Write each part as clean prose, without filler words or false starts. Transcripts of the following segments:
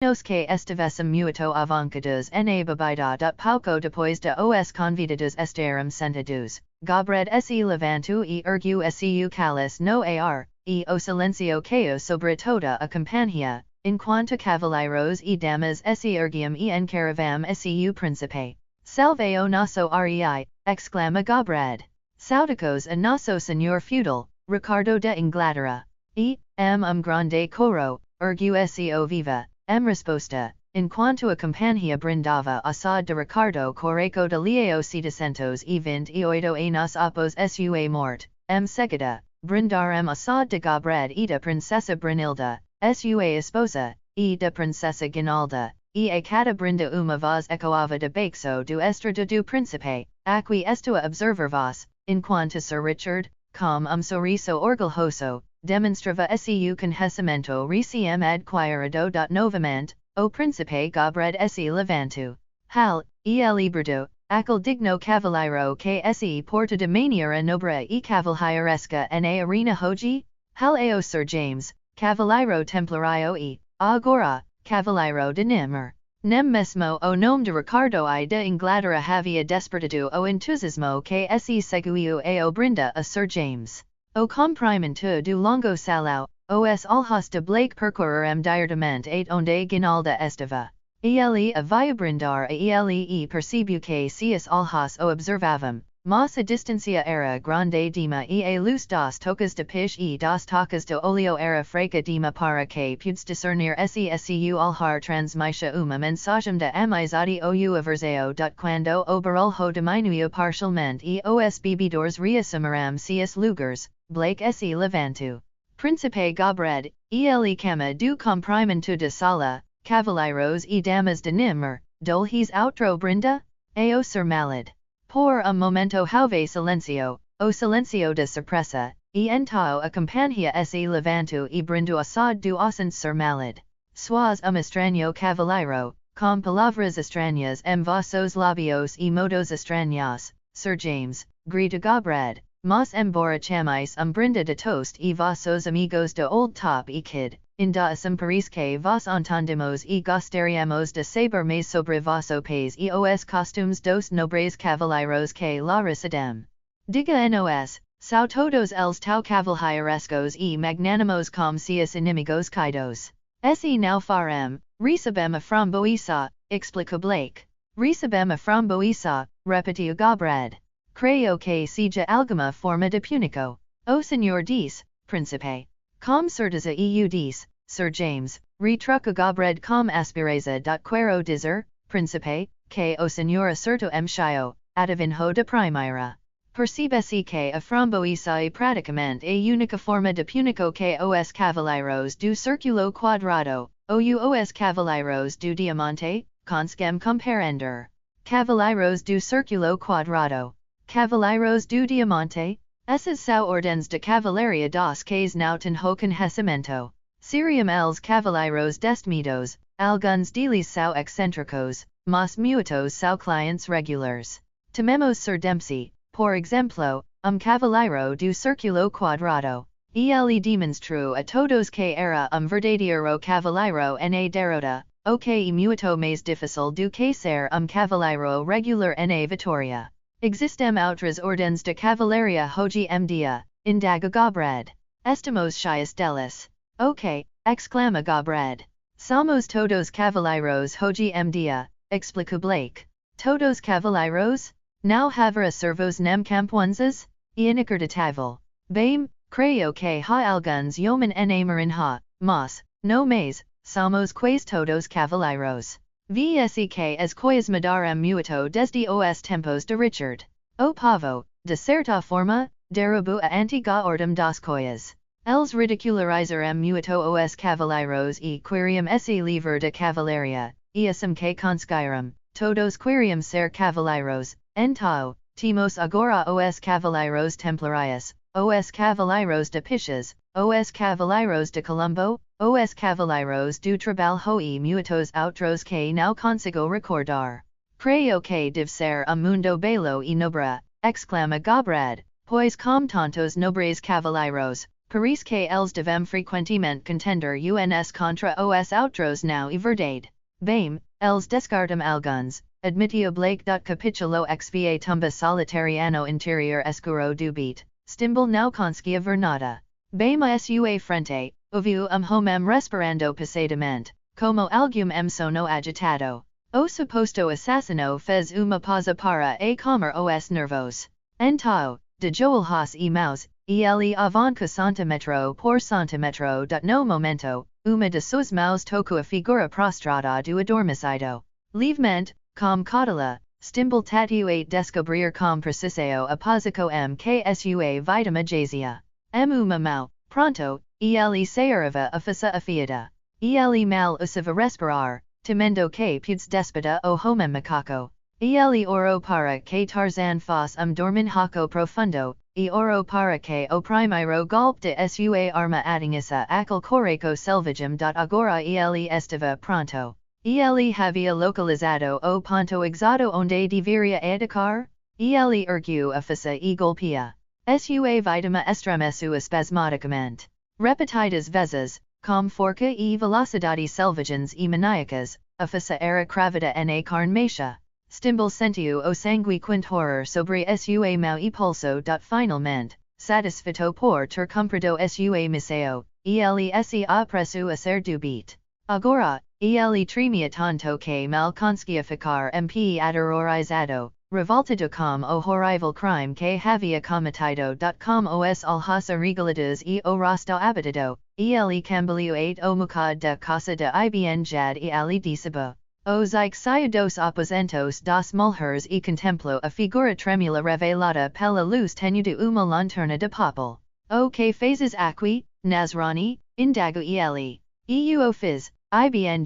Nos que estivessem muito avancados na bebida pouco depois de os convidados estarem sentados, Gobred se levantou e ergueu seu cálice no ar, e o silencio caiu sobre toda a companhia, enquanto cavaleiros e damas se erguiam e encaravam seu príncipe. Salve o nosso rei, exclama Gobred. Saudacos a nosso senhor feudal, Ricardo de Inglaterra. Grande coro, ergueu seu viva. Resposta, enquanto a companhia brindava assad de Ricardo Correco de Leao 728 anos após sua morte, seguida, brindarem assad de Gobred e da princesa Brunilda, sua esposa, e da princesa Guinalda, e a cada brinda uma voz ecoava de baixo do estrado do príncipe, aqui estou a observar vos, enquanto Sir Richard, com sorriso orgulhoso, demonstrava seu conhecimento recém adquirido. Novamente, o príncipe Gobred se levantou. Hal, ele bradou, aquele digno cavaleiro que se porta de maneira nobre e cavalheiresca na arena hoje? Hal o Sir James, cavaleiro templario e, agora, cavaleiro de Nimmer. Nem mesmo o nome de Ricardo I de Inglaterra havia despertado o entusiasmo que se seguiu a brinda a Sir James. O comprimento do longo salão, os alhos de Blake percorrerem diretamente at onde Guinalda estava. Ele havia brindar a ele e percebeu que seus alhos o observavam, mas a distância era grande dema e a luz das tocas de piche e das tocas de óleo era fraca dema para que pudes discernir seu alhar transmitia uma mensagem de amizade ou aversão. Quando o barulho diminuiu parcialmente e os bebedores reassumiram seus lugares, Blake se levantou. Príncipe Gobred, ele cama do comprimento de sala, cavaleiros e damas de Nimmer, dou-lhes outro brinda? O Sir Malad. Por momento houve silencio, o silencio de surpresa, e então a companhia se levantou e brindou assad do assente Sir Malad. Sois estranho cavaleiro, com palavras estranhas vossos lábios e modos estranhos, Sir James, grita Gobred. Mas embora chamais brinda de toast e vossos amigos de old top e kid, ainda parece que vos entendemos e gostaríamos de saber mais sobre vosso país e os costumes dos nobres cavaleiros que lá residem. Diga-nos, são todos eles tão cavalheirescos e magnânimos como seus inimigos caídos. Se não farem, recebem a framboesa, explicou Blake. Recebem a framboesa, repetiu Gobred. Creio que seja alguma forma de púnico. O senhor diz, príncipe. Com certeza eu diz, Sir James, retruca Gobred com aspereza. Quero dizer, príncipe, que o senhor acertou cheio, adivinhou de primeira. Percebe-se que a framboesa é praticamente a única forma de púnico que os cavaleiros do círculo quadrado, ou os cavaleiros do diamante, conseguem compreender. Cavaleiros do círculo quadrado. Cavaleiros do Diamante, esses são ordens de cavalaria dos que não têm o conhecimento. Seriam eles cavaleiros destemidos, alguns deles são excêntricos, mas muitos são clientes regulares. Tomemos Sir Dempsey, por exemplo, cavaleiro do círculo quadrado. Ele demonstrou a todos que era verdadeiro cavaleiro na derrota, o que é muito mais difícil do que ser cavaleiro regular na vitória. Existem outras ordens de cavalaria hoje dia, indaga Gobred. Estamos cheios delas. Ok, exclama Gobred. Somos todos cavaleiros hoje dia, explicou Blake. Todos cavaleiros? Não haverá servos nem camponzas? Inacreditável. Bem, creio que há alguns homens na marinha, mas, no mais, somos quase todos cavaleiros. Vse que as coisas mudaram muito desde os tempos de Richard. O povo, de certa forma, derrubou a antiga ordem das coisas. Eles ridicularizaram muito os cavaleiros e queriam se livre de cavalaria, e assim que conseguiram, todos queriam ser cavaleiros. Então, temos agora os cavaleiros templarios, os cavaleiros de piches, os cavaleiros de Colombo, os cavaleiros do trabalho e muitos outros que não consigo recordar. Creio que deve ser mundo belo e nobre, exclama Gobred, pois com tantos nobres cavaleiros, Paris que els devem frequentemente contender uns contra os outros now e verdade. Bem, els descartem alguns, admitio blake. Capitulo xva tumba solitariano interior escuro do beat, stimbul now conscia vernata. Bem a sua frente, oviu homem respirando pesadamente, como algum sono agitado. O suposto assassino fez uma pausa para acalmar os nervos. Então, de Joel Haas e Maus, ele avanca centímetro por centímetro. No momento, uma de suas mãos tocou a figura prostrada do adormecido. Levemente, com cautela, stimbul tatuate descobrir com precisão a posição que sua vítima jazia. Uma mão, pronto, ele sairava a faça afiada. Ele mal usava respirar, temendo que pudes despida o homem macaco. Ele oro para que Tarzan faz dorminhaco profundo, e oro para que o primeiro golpe de sua arma atingisse aquele coraco selvagem. Agora ele estava pronto. Ele havia localizado o ponto exato onde deveria atacar. Ele ergueu a faça e golpea. Sua vítima estremeceu espasmodicamente. Repetidas vezes, com força e velocidade selvagens e maníacas, a faça era cravada na carne macia. Stimbul sentiu o sangue horror sobre sua mão e pulso. Finalmente, satisfeito por ter cumprido sua missão, ele se apressou a ser do beat. Agora, ele tremia tanto que mal conseguia ficar aterrorizado, revoltado com o horrível crime que havia cometido. Com os olhos arregalados e o rosto abatido, ele cambiou o mucado de casa de ibn e ali disse: Os saiu dos aposentos das mulheres e contemplou a figura tremula revelada pela luz tenue de uma lanterna de papel. O que fazes aqui, Nasrani? Indagou ele. O fiz, ibn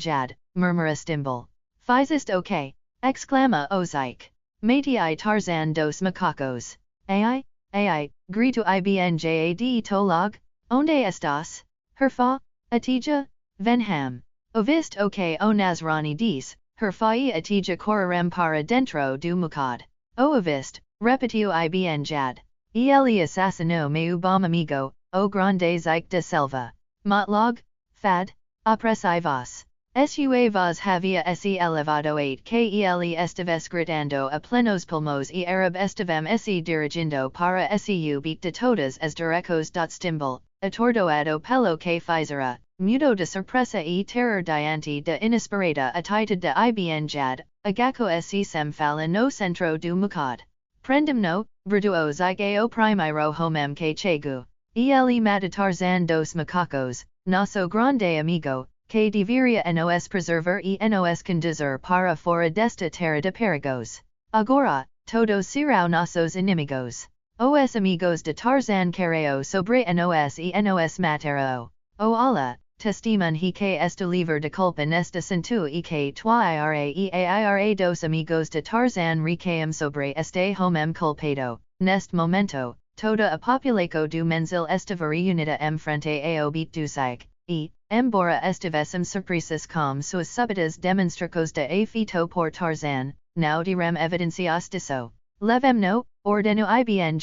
murmura Stimbul. Fizeste o que? Exclama o Zik. Matei Tarzan dos macacos. Ai, grito ibn tolog? Onde estás? Herfa? Atija? Venham. Ouviste o que o Nasrani diz, herfai atija correrem para dentro do mucado. O ouviste, repetiu ibn ele assassinou meu bom amigo, o grande Zik de selva. Motlog? Fad? Apressai-vos. Sua voz havia se elevado que ele estava gritando a plenos pulmos e Arab estavam se dirigindo para seu beat de todas as direções. Stimbul, atordoado pelo que fizera, mudo de surpresa e terror diante da inesperada atitude de ibn agaco se sem fala no centro do mucado. Prendem-no, verduo Zik o primeiro homem que chegou. Ele mata Tarzan dos macacos, nosso grande amigo, que deveria nos preservar e nos conduzir para fora desta terra de perigos. Agora, todos serão nossos inimigos. Os amigos de Tarzan careo sobre nos e nos matero. O Allah, testemunho que este livre de culpa nesta assunto e que ira dos amigos de Tarzan recaem sobre este homem culpado. Neste momento, toda a população do Menzil estava reunida frente ao beat do Zik, e, embora estivessem surpresas com suas súbitas demonstrações de afeto por Tarzan, não direm evidencias disso. Levem-no, ordeno ibn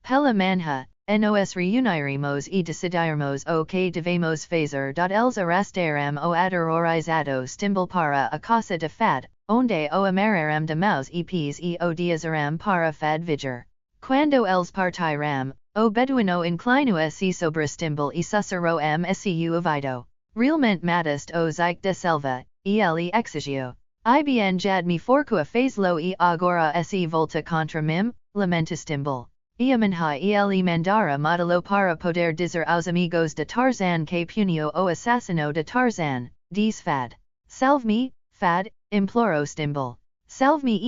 pela manhã, nos reuniremos e decidiremos o que devemos fazer. Eles arrastarem o aterrorizado Stimbul para a casa de fad, onde o amarrarem de maus e pés e o diazarem para fad viger. Quando eles partirem, o beduino inclinou-se sobre Stimbul e sussurrou seu ouvido. Realmente mataste o Zik de selva, e ele exigiu. Ibn me forçou a faz-lo e agora se volta contra mim, lamenta Stimbul. E amanhã ele mandara matá-lo para poder dizer aos amigos de Tarzan que puniu o assassino de Tarzan, diz Fad. Salve-me, Fad, implorou Stimbul. Salve-me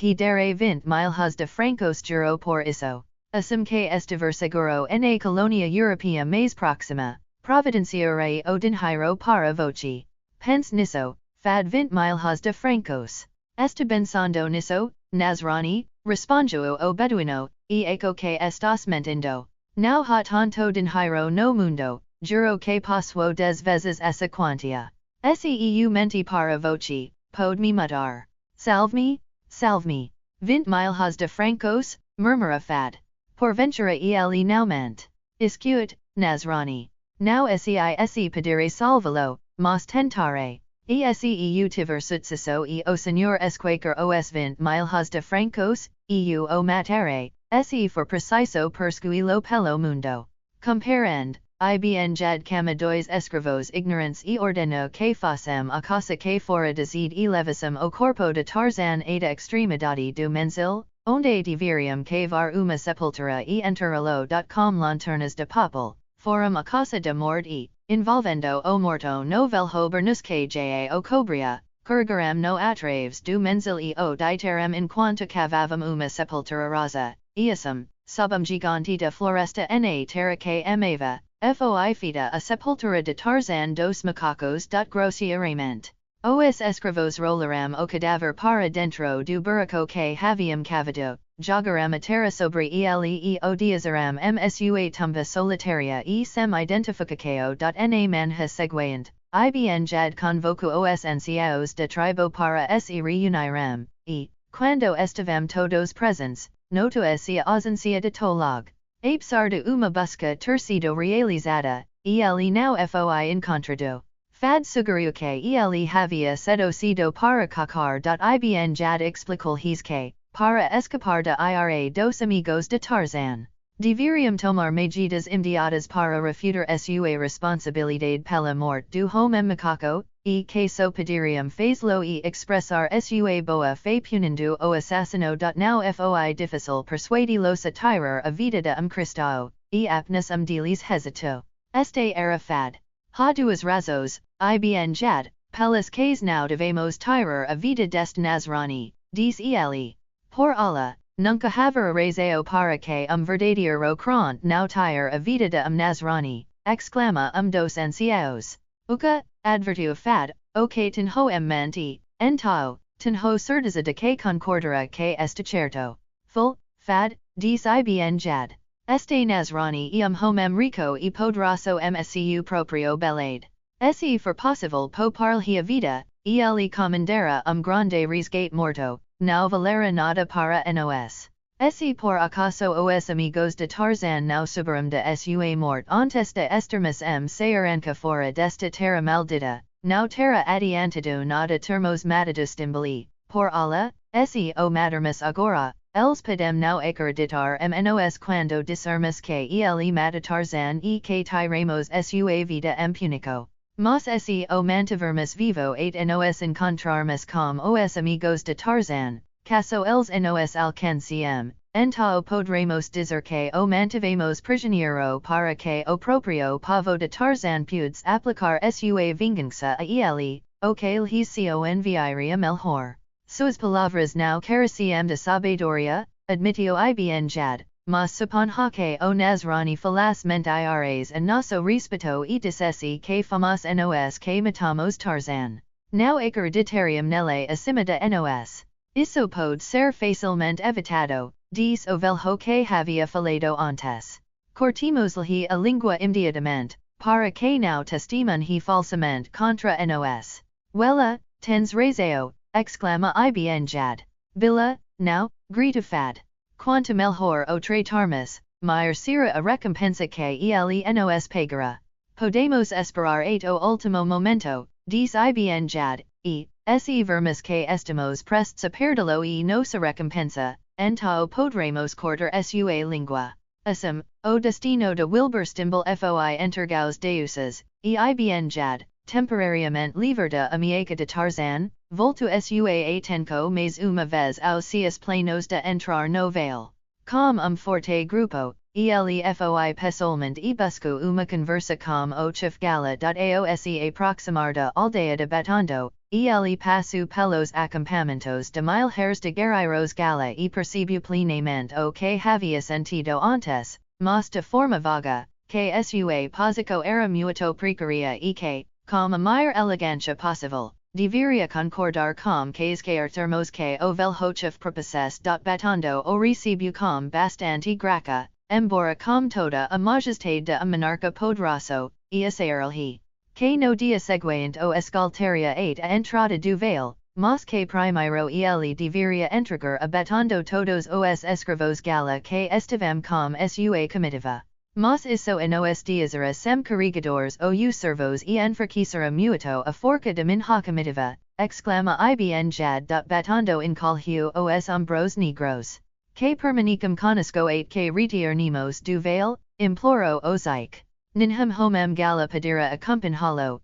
he darei 20 milhas de francos juro por isso. Assim que estiver seguro na colônia europeia mais próxima, providenciarei o dinheiro para voce. Pense nisso, Fad 20 milhas de francos. Está pensando nisso, Nasrani? Respondeu o beduino, e eco que estás mentindo. Não há tanto dinheiro no mundo, juro que posso 10 vezes essa quantia. Seu menti para voce, pode-me mudar. Salve-me, salve-me. 20 milhas de francos, murmura Fad. Porventura ele não mente. Escute, Nasrani. Now seise pedire salvalo, mas tentare. Eseu tiver sutsaso e o senhor esquaker os 20 milhas de francos, eu o matere, se for preciso perscuilo pelo mundo. Comparend, ibn jad cama dois escravos ignorance e ordeno que facem a casa que fora deside e levisem o corpo de Tarzan ada extremidade do menzil, onde deveriam cavar uma sepultura e enterralo. Com lanternas de papel, foram a casa de morte e, envolvendo o morto no velho bernusque ja o cobria, curgaram no atraves do menzil e o diterem enquanto cavavam uma sepultura rasa, easum, subum gigante de floresta na terra que amava, foi fita a sepultura de Tarzan dos macacos. Grossieramente. Os escravos rolaram o cadáver para dentro do buraco que haviam cavado, jogaram a terra sobre ele e o diazaram msua tumba solitária e sem identificacao. Na manhã seguinte, ibn jad convoco os anciaos de tribo para se reunirem, e, quando estavam todos presentes, notou se a ausência de tolog. Apesar de uma busca ter sido realizada, ele não foi encontrado. Fad sugeriu que ele havia sido para cacar. Ibn jad explicou his que, para escapar da ira dos amigos de Tarzan, deveriam tomar medidas imediatas para refutar sua responsabilidade pela morte do homem macaco, e que só poderiam fazê-lo e expressar sua boa fé punindo o assassino. Não foi difícil persuadi-los a tirar a vida de Cristo, e apenas deles hesitou. Este era fad. Há duas razões, ibn jad, pelas que não devemos tirar a vida deste Nasrani, diz ele. Por Allah, nunca haverá razão para que verdadeiro crente não tire a vida de Nasrani, exclama dos anciaos. Uka, advertiu fad, o que tenho mente, então, tenho certeza de que concordará que está certo. Full, fad, diz ibn jad. Este Nasrani homem rico e poderoso msu proprio belade. Se for possível poupar-lhe a vida, ele comandara grande resgate morto, não valera nada para nos. Se por acaso os amigos de Tarzan não souberam de sua morte antes de estarmos saranca fora desta terra maldita, não terá adiantado nada termos matados Stimbali, por Allah, se o matarmos agora. Eles podem não acreditar nos quando dissermos que ele mata Tarzan e que tiramos sua vida púnico. Mas se o mantivermos vivo et nos encontrarmos com os amigos de Tarzan, caso eles nos alcanciem, então poderemos dizer que o mantivemos prisioneiro para que o próprio povo de Tarzan pudes aplicar sua vingança a ele, o que lhe se enviaria melhor. Suas palavras não carecem de sabedoria, admitiu ibn jad, mas suponha que o Nasrani falas mentiras a nosso respeito e dissesse que fomos nos que matamos Tarzan. Não acreditariam nele acima de nos. Isso pode ser facilmente evitado, diz o velho que havia falado antes. Cortimos-lhe a língua imediatamente, para que não testemunhe falsamente contra nos. Wella, tens razão, exclama ibn jad. Bila, não, grita fad. Quanto melhor o tratarmos, maior será a recompensa que ele nos pagará. Podemos esperar até o último momento, diz ibn jad, e, se vermos que estamos prestes a perdê-lo e nossa recompensa, então poderemos cortar sua língua. Assim, o destino de Wilbur Stimbal foi entregados deuses, e ibn jad, temporariamente livre da ameaça de Tarzan, voltou sua atenco mais uma vez aos seus planos de entrar no vale. Com forte grupo, ele foi pessoalmente e buscou uma conversa com o chief gala. Aos aproximar da aldeia de Batando, ele passou pelos acampamentos de milhares de guerreiros gala e percebeu plenamente o que havia sentido antes, mas de forma vaga, que sua posição era muito precária e que, com a maior elegância possível, deveria concordar com quaisquer termos que o velho chief propusesse. Batando o recebeu com bastante graça, embora com toda a majestade de monarca poderoso, e asserar-lhe que no dia seguinte o escoltaria a entrada do vale, mas que primeiro ele deveria entregar a Batando todos os escravos gala que estavam com sua comitiva. Mas isso e nos diazera sem carregadores ou servos e enfraquecerá muito a forca de minha comitiva, exclama ibn jad. Batando in colhio os ombros negros. Que permanicum conosco 8 que retirnemos do vale, imploro osike. Ninham homem gala padira acompanhalo,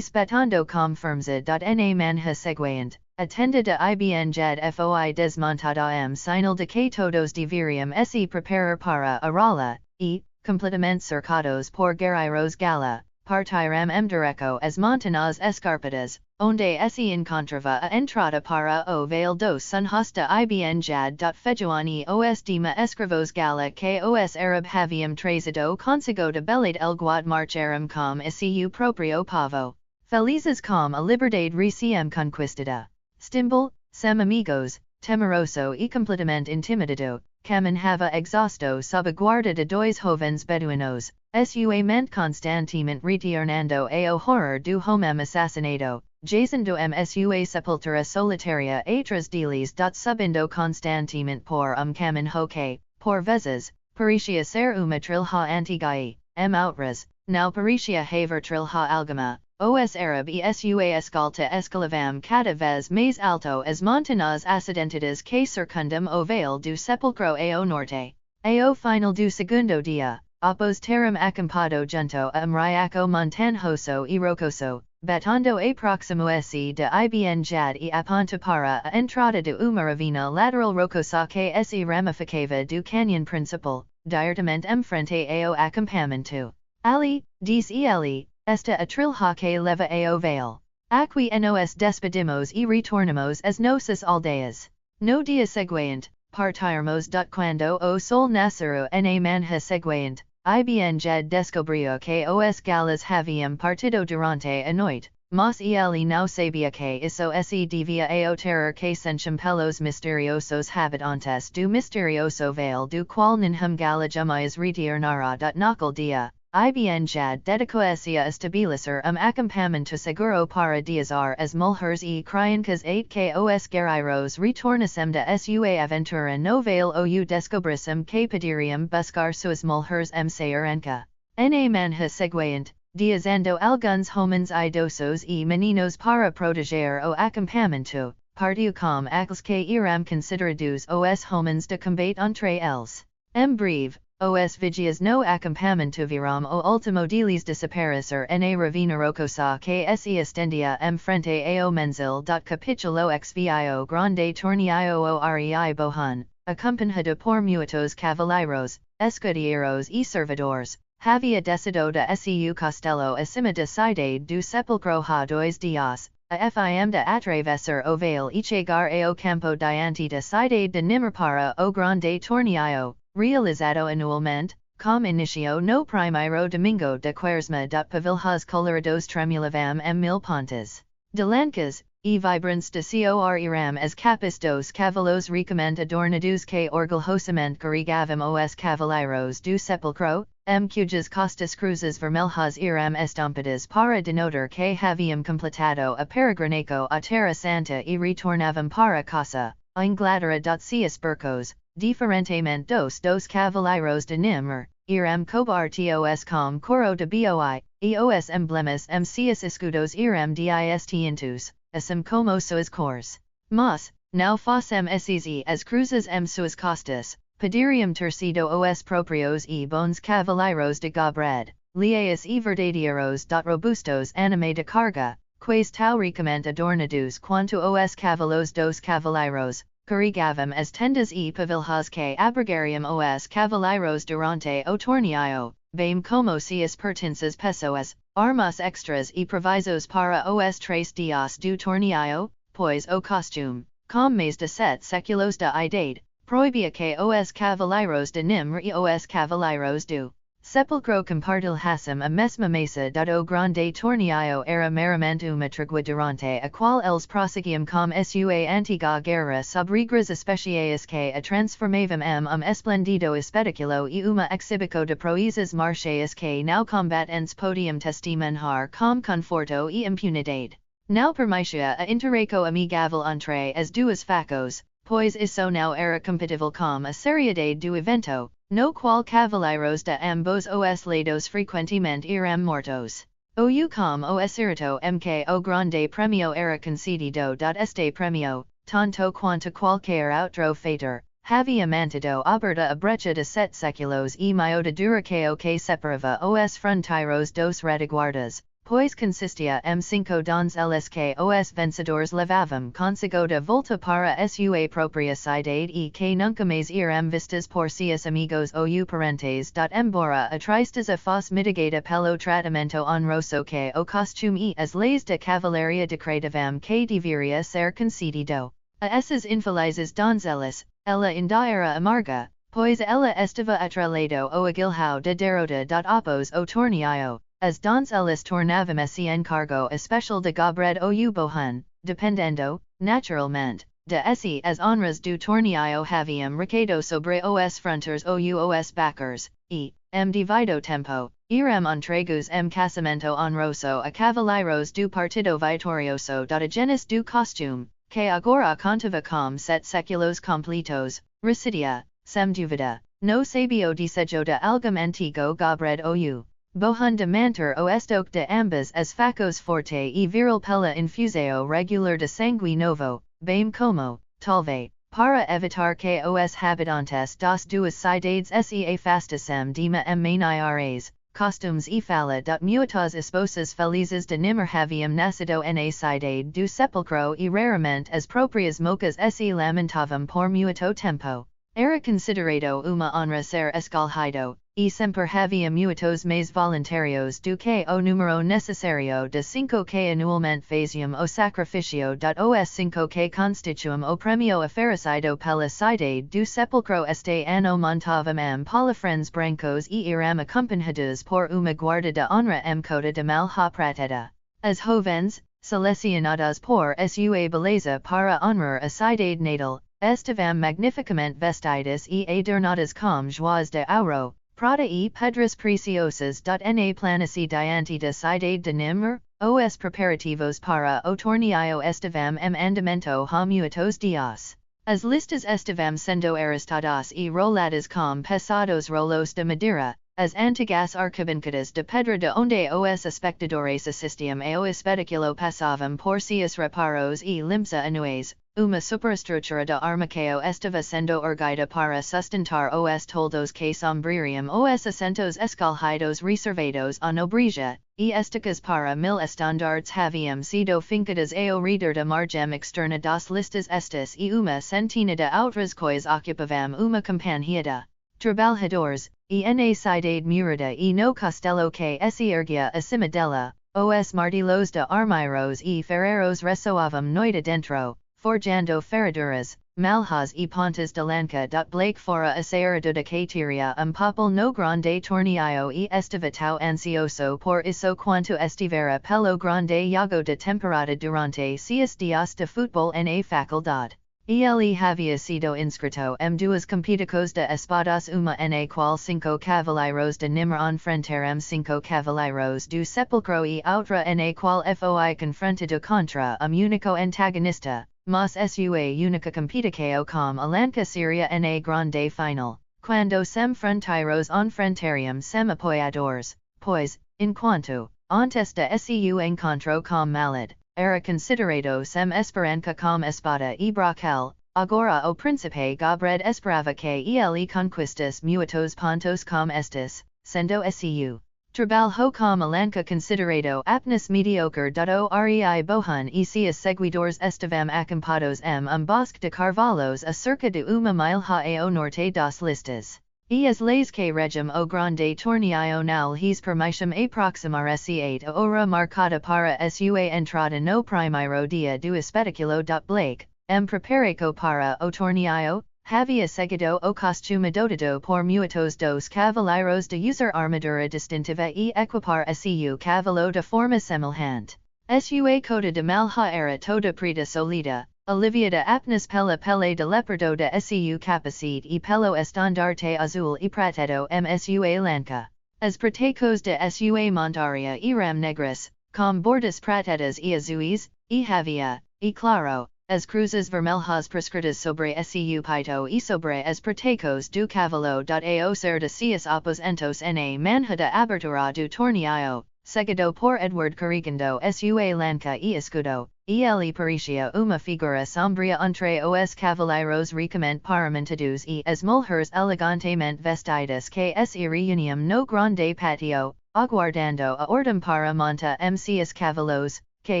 batando com firmeza. Na manha seguinte, atenda de ibn jad foi desmontada sinal de que todos deveriam se preparar para arala, e, completamente cercados por guerreiros gala, partiram direto as montanas escarpadas, onde se encontrava a entrada para o vale dos sunhos de ibn jad. Fejuani os dima escravos gala que os arab haviam trazido consigo de belade el guad marcharam com seu proprio pavo. Felizes com a liberdade reciem conquistada. Stimbul, sem amigos, temeroso e completamente intimidado, caminhava exausto sob a guarda de dois jovens beduinos, mente constantemente retornando ao horror do homem assassinado, jazendo sua sepultura solitária atrás deles. Subindo constantemente por caminho que, por vezes, parecia ser uma trilha antiga e, outras, não parecia haver trilha alguma. Os Arab e sua escolta escalavam cada vez mais alto as montanas acidentadas que circundam o vale do sepulcro ao norte. Ao final do segundo dia, após terem acampado junto a riacho montanhoso e rocoso, batendo aproximo se de ibn jad e aponta para a entrada de uma ravina lateral rocosa que se ramificava do canyon principal, diretamente frente ao acampamento. Ali, diz ele, esta a trilha que leva ao vale. Aqui nos despedimos e retornamos as nossas aldeias. No dia seguinte, partirmos. Quando o sol nasceu na manhã seguinte, ibn jad descobriu que os galas haviam partido durante a noite, mas ele não sabia que isso se devia ao terror que sentiam pelos misteriosos habitantes do misterioso vale do qual ninham gala jamais retornará. Naquele dia, ibn jad dedicou-se a estabelecer acampamento seguro para diasar as mulheres e crianças 8 que os guerreiros retornassem de sua aventura no vale ou descobrissem que poderiam buscar suas mulheres segurança. Na manhã seguinte, diazando alguns homens idosos e meninos para proteger o acampamento, partiu com aqueles que eram considerados os homens de combate entre eles. Breve, os vigias no acampamento viram o último deles desaparecer na ravina rocosa que se estendia frente ao menzil. Capítulo Xvio grande torneio o rei bohan, acompanhado por muitos cavaleiros, escudeiros e servidores, havia descido de seu castelo acima da cidade do sepulcro há 2 dias, a fim de atravessar o vale e chegar ao campo diante da cidade de Nimr para o grande torneio, realizado anualmente, com inicio no primeiro domingo de quaresma. Pavilhas colorados tremulavam mil pontas. De lancas, e vibrantes de cor iram as capas dos cavalos ricamente adornados que orgulhosamente carregavam os cavaleiros do sepulcro, cujas costas cruzes vermelhas iram estampadas para denotar que haviam completado a peregrinação à Terra Santa e retornavam para casa, Inglaterra. Seus barcos, diferentemente dos cavaleiros de Nimr, iram cobertos com coro de boi, e os emblemas seus escudos iram distintos, assim como suas cores. Mas, não fossem esses as cruzes suas costas, poderiam ter sido os proprios e bons cavaleiros de Gobred, leais e verdadeiros. Robustos anime de carga, quais tão ricamente adornados quanto os cavalos dos cavaleiros, carregavam as tendas e pavilhas que abrigariam os cavaleiros durante o torneio, bem como seus pertences pessoas, armas extras e provisos para os 3 dias do torneio, pois o costume, com mais de 7 séculos de idade, proibia que os cavaleiros de Nimr e os cavaleiros do sepulcro compartilhassem a mesma mesa. O grande torneio era meramente uma tregua durante a qual eles prosseguiam com sua antiga guerra sobre regras especiais que a transformavam esplendido espetáculo e uma exibição de proezas marciais que não combatentes podiam testemunhar com conforto e impunidade. Não permitia a interação amigável entre as duas facções, pois isso não era compatível com a seriedade do evento, no qual cavalleiros de ambos os lados frequentemente irão mortos. O com os irrito mk o grande premio era concedido este premio, tanto quanto qualquer outro fator, havia mantido aberta a brecha de 7 séculos e meio de duração que separava os fronteiros dos retaguardas, pois consistia 5 donzelas que os vencedores levavam consigo de volta para sua própria cidade e que nunca mais irão vistas por seus amigos ou parentes. Embora a tristeza fosse mitigada pelo tratamento honroso que o costume e as leis de cavalaria decretavam que deveria ser concedido a essas infelizes donzelas, ela ainda era amarga, pois ela estava atrelado o aguilhão de derrota. Após o torneio, as donzelas tornavam-se encargo especial de Gobred ou Bohun, dependendo, naturalmente, de se as honras do torneio haviam recaído sobre os fronteiros ou os backers, e, devido tempo, irão entregos casamento honroso a cavaleiros do partido vitorioso. Genes do costume, que agora contava com 7 séculos completos, residia, sem dúvida, no sabio desejo de algum antigo Gobred ou Bohun de manter o estoque de ambas as facos forte e viril pela infusão regular de sangue novo, bem como, talvez, para evitar que os habitantes das duas cidades se afastassem de maniores, costumes e fala. Muitas esposas felizes de Nimmer haviam nascido na cidade do sepulcro e raramente as próprias mocas se lamentavam por muito tempo. Era considerado uma honra ser escolhido, e sempre havia muitos mais voluntários do que o número necessário de 5 que anualmente faziam o sacrifício. Os 5 que constituam o premio oferecido pela cidade do sepulcro este ano montavam palafrens brancos e eram acompanhados por uma guarda de honra cota de malha prateada. As jovens, selecionadas por sua beleza para honrar a cidade natal, estavam magnificamente vestidas e adornadas com joias de ouro, prata e pedras preciosas. Na planície diante da cidade de Nimmer, os preparativos para o torneio estavam andamento há muitos dias. As listas estavam sendo arrastadas e roladas com pesados rolos de madeira, as antigas arquibancadas de pedra de onde os espectadores assistiam ao espetáculo passavam por seus reparos e limpeza anuais. Uma superestrutura de armacao estava sendo erguida para sustentar os toldos que sombririam os assentos escolhidos reservados à nobreza, e estacas para 1000 estandartes haviam sido fincadas ao redor da margem externa das listas estas e uma centena de outras cois ocupavam uma companhia de trabalhadores, e na cidade murada e no castelo que se erguia acima dela, os martilhos de armeiros e ferreiros ressoavam noite dentro, forjando ferraduras, malhas e pontas de lanca. Blake fora a sair da cateria papel no grande torneio e estava tão ansioso por isso quanto estivera pelo grande jogo de temporada durante seus dias de futebol na faculdade. Ele havia sido inscrito duas competições de espadas uma na qual 5 cavaleiros de Nimmer enfrentaram 5 cavaleiros do sepulcro e outra na qual foi confrontado contra único antagonista. Mas sua única competição com a lanca seria na grande final, quando sem fronteiros enfrentariam sem apoiadores, pois, enquanto, antes de seu encontro com Malad, era considerado sem esperança com espada e broquel, agora o príncipe Gobred esperava que ele conquistasse muitos pontos com estes, sendo seu trabalho com a lanca considerado apenas mediocre. O rei Bohun e seus seguidores estavam acampados bosque de carvalhos a cerca de uma milha ao norte das listas. E as leis que regem o grande torneio não lhes permitem aproximar-se a hora marcada para sua entrada no primeiro dia do espetáculo. Blake, preparico para o torneio, havia seguido o costume adotado por muitos dos cavaleiros de usar armadura distintiva e equipar a seu cavalo de forma semelhante. Sua cota de malha era toda preta solida, aliviada apenas pela pele de leopardo de seu capacete e pelo estandarte azul e prateado sua lanca. As pretecos de sua montaria eram negras, com bordas prateadas e azuis, e havia, e claro, as cruzes vermelhas prescritas sobre seu peito e sobre as pretecos do cavalo ao ser de seus aposentos na manhã da abertura do torneio, seguido por Edward carregando sua lança e escudo, e ele parecia uma figura sombria entre os cavaleiros ricamente paramentados e as mulheres elegantemente vestidas que se reuniam no grande patio, aguardando a ordem para monta seus cavalos, que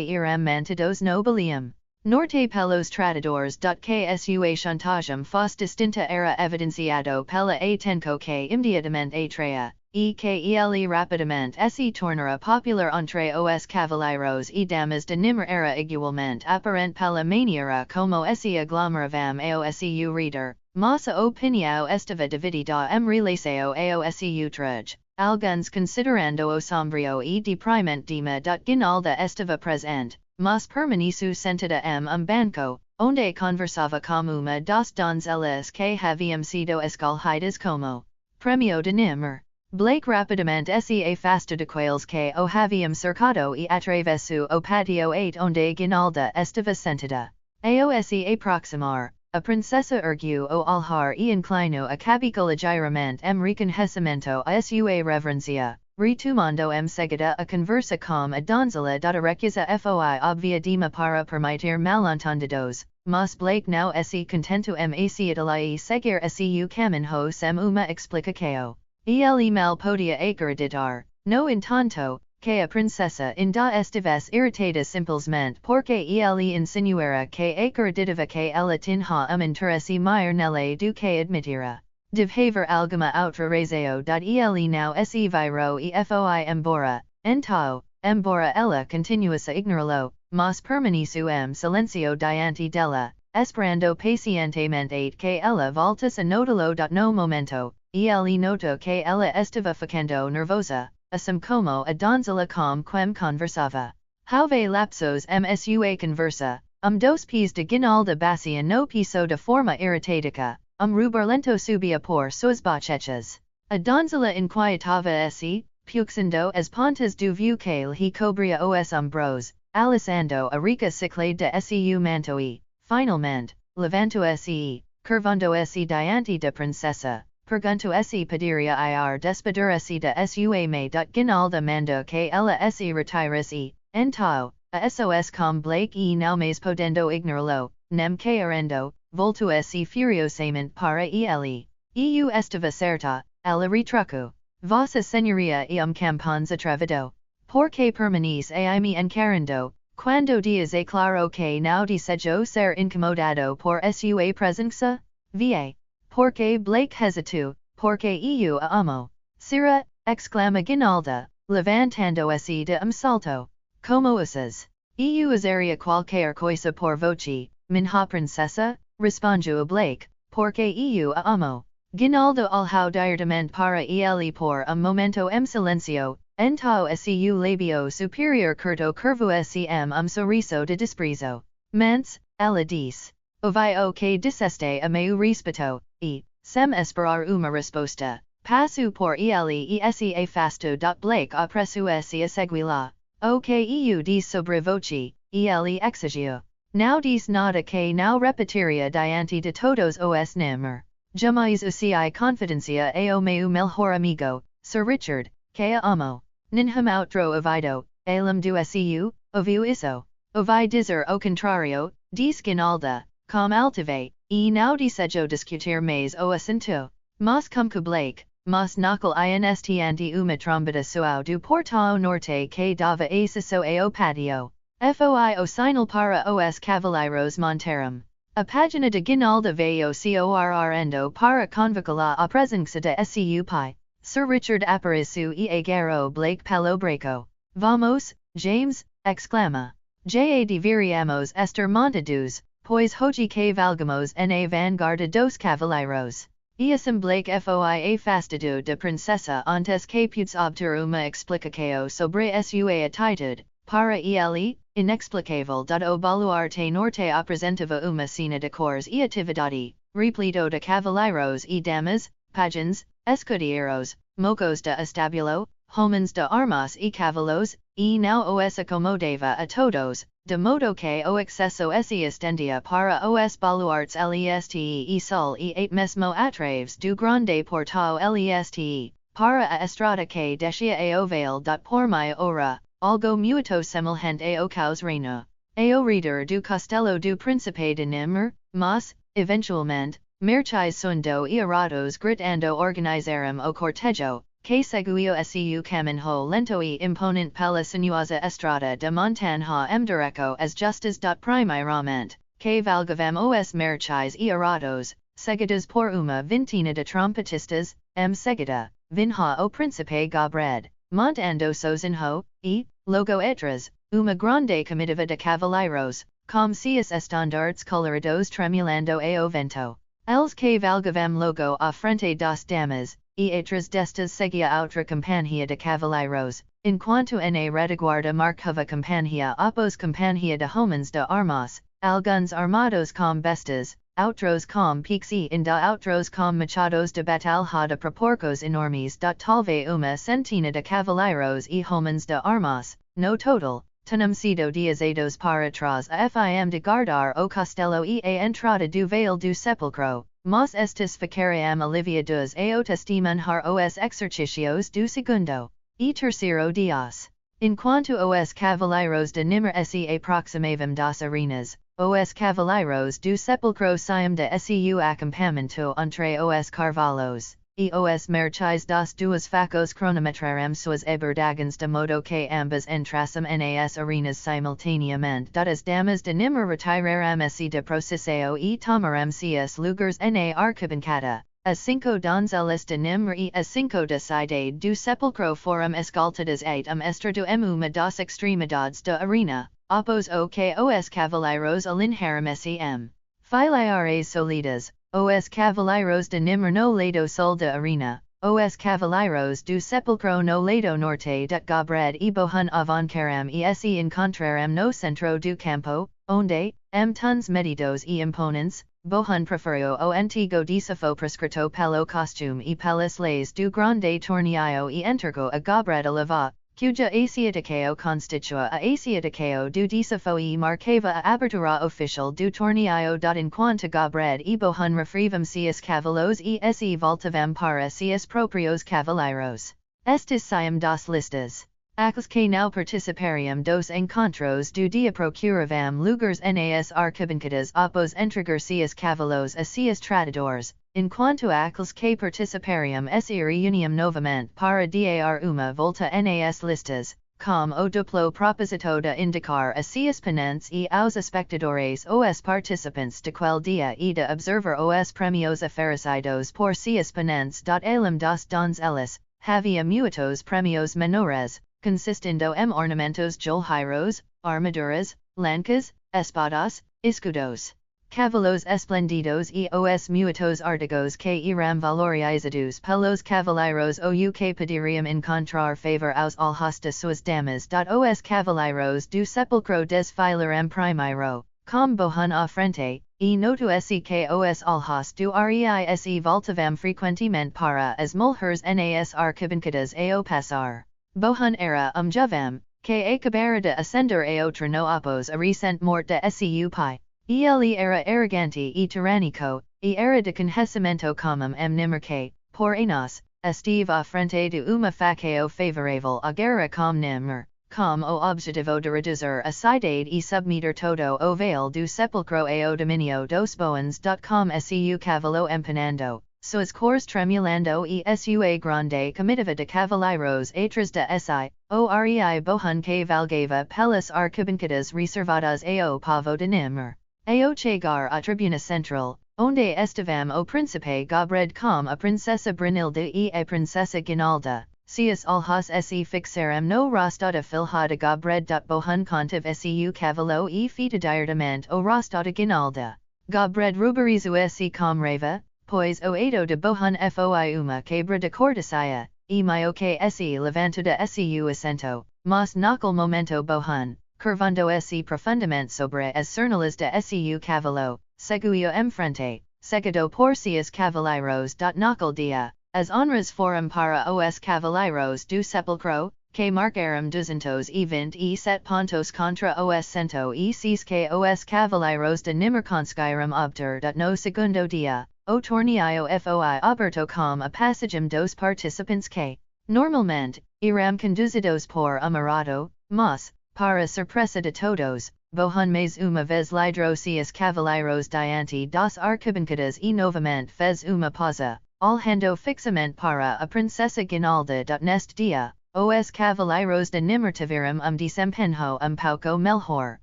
iram montados no balium. Norte pelos tratadores. Que sua chantagem faz distinta era evidenciado pela atenco que imediatamente atraia, e que ele rapidamente se tornara popular entre os cavaleiros e damas de número era igualmente aparente pela maneira como se aglomeravam ao seu reader, mas a opinião estava dividida relação ao seu traje. Alguns considerando o sombrio e deprimente tema Guinalda estava presente, mas permaneceu sentada banco, onde conversava com uma das donzelas que haviam sido escolhidas como premio de número. Blake rapidamente se afastou daqueles que o haviam cercado e atravessou o patio onde Guinalda estava sentada. Ao se aproximar, a princesa ergueu o olhar e inclinou a cabeça ligeiramente reconhecimento a sua reverência, retomando seguida a conversa com a donzela da recusa foi obvia dema para permitir mal-entendidos, mas Blake não se contento aceitá-la seguir seu caminho sem uma explicação. Ele mal podia acreditar, no entanto, que a princesa ainda estivesse irritada simplesmente porque ele insinuara que acreditava que ela tinha interesse maior nele do que admitira. Deve haver alguma outra razão ele não se virou e foi embora, então, embora ela continuasse a ignorá-lo, mas permaneceu silencio diante dela, esperando pacientemente que ela voltasse a notá-lo no momento. Ele notou que ela estava ficando nervosa, assim como a donzela com quem conversava. Houve lapsos sua conversa, dos pés de Guinalda bacia no piso de forma irritática, rubor lento subia por suas bochechas. A donzela inquietava se, puxando as pontas do viu que lhe cobria os ombros, alçando a rica ciclade de seu manto e, finalmente, levantou-se e, curvando-se diante da princesa. Pergunto se poderia ir despedir-se de sua mãe. Guinalda mandou que ela se retirasse, então, a SOS com Blake e não mais podendo ignorá-lo, nem querendo, voltou-se furiosamente para ele. Eu estava certa, ela retrucou. Vossa Senhoria e campões atrevido. Por que permanece a me encarando, quando dias é claro que não desejo ser incomodado por sua presença? Va. Porque Blake hesitou, porque eu a amo. Sira, exclama Guinalda, levantando-se de salto. Como usas? Eu usaria qualquer coisa por voce, minha princesa, respondeu Blake, porque eu a amo. Guinalda olhou diretamente para ele por momento silencio, então seu labio superior curto curvou-se sorriso de desprezo. Mas, ela disse, ouvi o que disseste a meu respeito, e, sem esperar uma resposta, passou por ele e se afastou. Blake apressou-se a segui-la. O que eu disse sobre voce, ele exigiu. Não disse nada que não repetiria diante de todos os números. Jamais usei confidência ao meu melhor amigo, Sir Richard, que a amo. Ninham outro ouvido, além do seu, ouviu isso. Ouvi dizer o contrário, disse Guinalda, com altivez, e não desejo discutir mais o assunto. Mas como Blake, mas naquele instante uma trombeta soou do portão norte que dava acesso ao patio. Foi o sinal para os cavaleiros montaram. A página de Guinalda veio correndo para convocá-la à presença de seu pai. Sir Richard apareceu e agarrou Blake pelo braço. Vamos, James, exclama. Já deveríamos estar montados, pois hoje que valgamos na vanguarda dos cavaleiros. E assim Blake foi afastado da princesa antes que pudesse obter uma explicação sobre sua atitude. Para ele, inexplicável. O baluarte norte apresentava uma cena de cores e atividade, repleto de cavaleiros e damas, pagens, escudeiros, mocos de estábulo, Homens de armas e cavalos, e não os acomodava a todos, de modo que o excesso se estendia para os baluartes leste e sol e ate mesmo atraves do grande portal leste, para a estrada que descia ao vale. Por maior, algo muito semelhante ao caos reino. Ao redor do castelo do príncipe de Nimr, mas, eventualmente, merchais sundo e arados gritando organizaram o cortejo, que seguiu seu caminho lento e imponente pela sinuosa estrada de montanha mdireco as justas. Primeiramente, que valgavam os merchais e arados, seguidos por uma vintina de trompetistas, seguida, vinha o príncipe Gobred, montando sozinho, e, logo atrás, uma grande comitiva de cavaleiros, com seus estandartes coloridos tremulando ao vento. Els que valgavam logo à frente das damas, e atrás destas seguia outra companhia de cavaleiros, enquanto na retaguarda marcava companhia opos companhia de homens de armas, alguns armados com bestas, outros com piques e ainda outros com machados de batalha de proporcos enormes. Talvez uma centena de cavaleiros e homens de armas, no total, tenham sido diazados para trás a fim de guardar o castelo e a entrada do vale do sepulcro, mas estes ficariam aliviados ao testemunhar os exercícios do segundo e terceiro dias. Enquanto os cavaleiros de Nimr se aproximavam das arenas, os cavaleiros do sepulcro saíam de seu acampamento entre os carvalhos, e os merchais das duas facos cronometraram suas abordagens de modo que ambas entrassem nas arenas simultaneamente. As damas de Nimr retiraram se de procissão e tomaram seus lugares na arquibancada. As cinco donzelas de Nimr e as cinco da cidade do sepulcro foram escoltadas at estrado uma das extremidades da arena, opos o que os cavaleiros alinharam sem filares solidas. Os cavaleiros de Nimr no lado sul da arena, os cavaleiros do sepulcro no lado norte. Gobred e Bohun avancaram e se encontraram no centro do campo, onde, tons medidos e imponentes, Bohun preferiu o antigo desafio prescrito pelo costume e pelas leis do grande torneio e entregou a Gobred a leva, cuja asiático constitua a asiático do desafio e marcava a abertura oficial do torneio. Enquanto Gobred e Bohun referivam seus cavalos e se voltavam para seus próprios cavaleiros. Estes saíam das listas. Aqueles que não participariam dos encontros do dia procuravam lugares nas arquibancadas após entregar seus cavalos a seus tratadores, enquanto aqueles que participariam se reuniam novamente para dar uma volta nas listas, com o duplo propósito de indicar a seus ponentes e aos espectadores os participantes daquele dia e de observar os premios oferecidos por seus ponentes. Além das donzelas, havia muitos premios menores, consistindo ornamentos joalheiros, armaduras, lancas, espadas, escudos, cavalos esplendidos e os muitos artigos que eram valorizados pelos cavaleiros ou que poderiam encontrar favor aos olhos de suas damas. Os cavaleiros do sepulcro desfilaram primeiro, com Bohun à frente, e noto se que os olhos do reis voltavam frequentemente para as mulheres nas arquibancadas ao passar. Bohun era jovem, que acabara de ascender ao trono após a recente morte de seu pai. Ele era arrogante e tirânico, e era de conhecimento comum Nimr que, por anos, esteve à frente de uma facção favorável à guerra com Nimr, com o objetivo de reduzir a cidade e submeter todo o vale do sepulcro ao dominio dos boans. Com seu cavalo empenando, suas cores tremulando e sua grande comitiva de cavaleiros atrás de si, o rei Bohun que valgava pelas arquibancadas reservadas ao povo de Nimr. Ao chegar à tribuna central, onde estavam o príncipe Gobred com a princesa Brunilda e a princesa Guinalda, seus olhos se fixaram no rosto de filha de Gobred. Bohun conteve seu cavalo e fita diretamente o rosto de Guinalda. Gobred ruborizou se com raiva, pois o ato de Bohun foi uma quebra de cortesia, e maior que se levantou de seu assento, mas naquele momento Bohun, curvando se profundamente sobre as cernelas de seu cavalo, seguiu frente, seguido por seus cavaleiros. Naquele dia, as honras forum para os cavaleiros do sepulcro, que marcaram 227 pontos contra os 106 que os cavaleiros de Nimmer conseguiram obter no segundo dia, o torneio foi aberto com a passagem dos participantes que, normalmente, iram conduzidos por amarrado, mas, para surpresa de todos, Bohun mais uma vez lidrou-se os cavaleiros diante das arquibancadas e novamente fez uma pausa, olhando fixamente para a princesa Guinalda. Neste dia, os cavaleiros de Nimmer tiveram desempenho pouco melhor,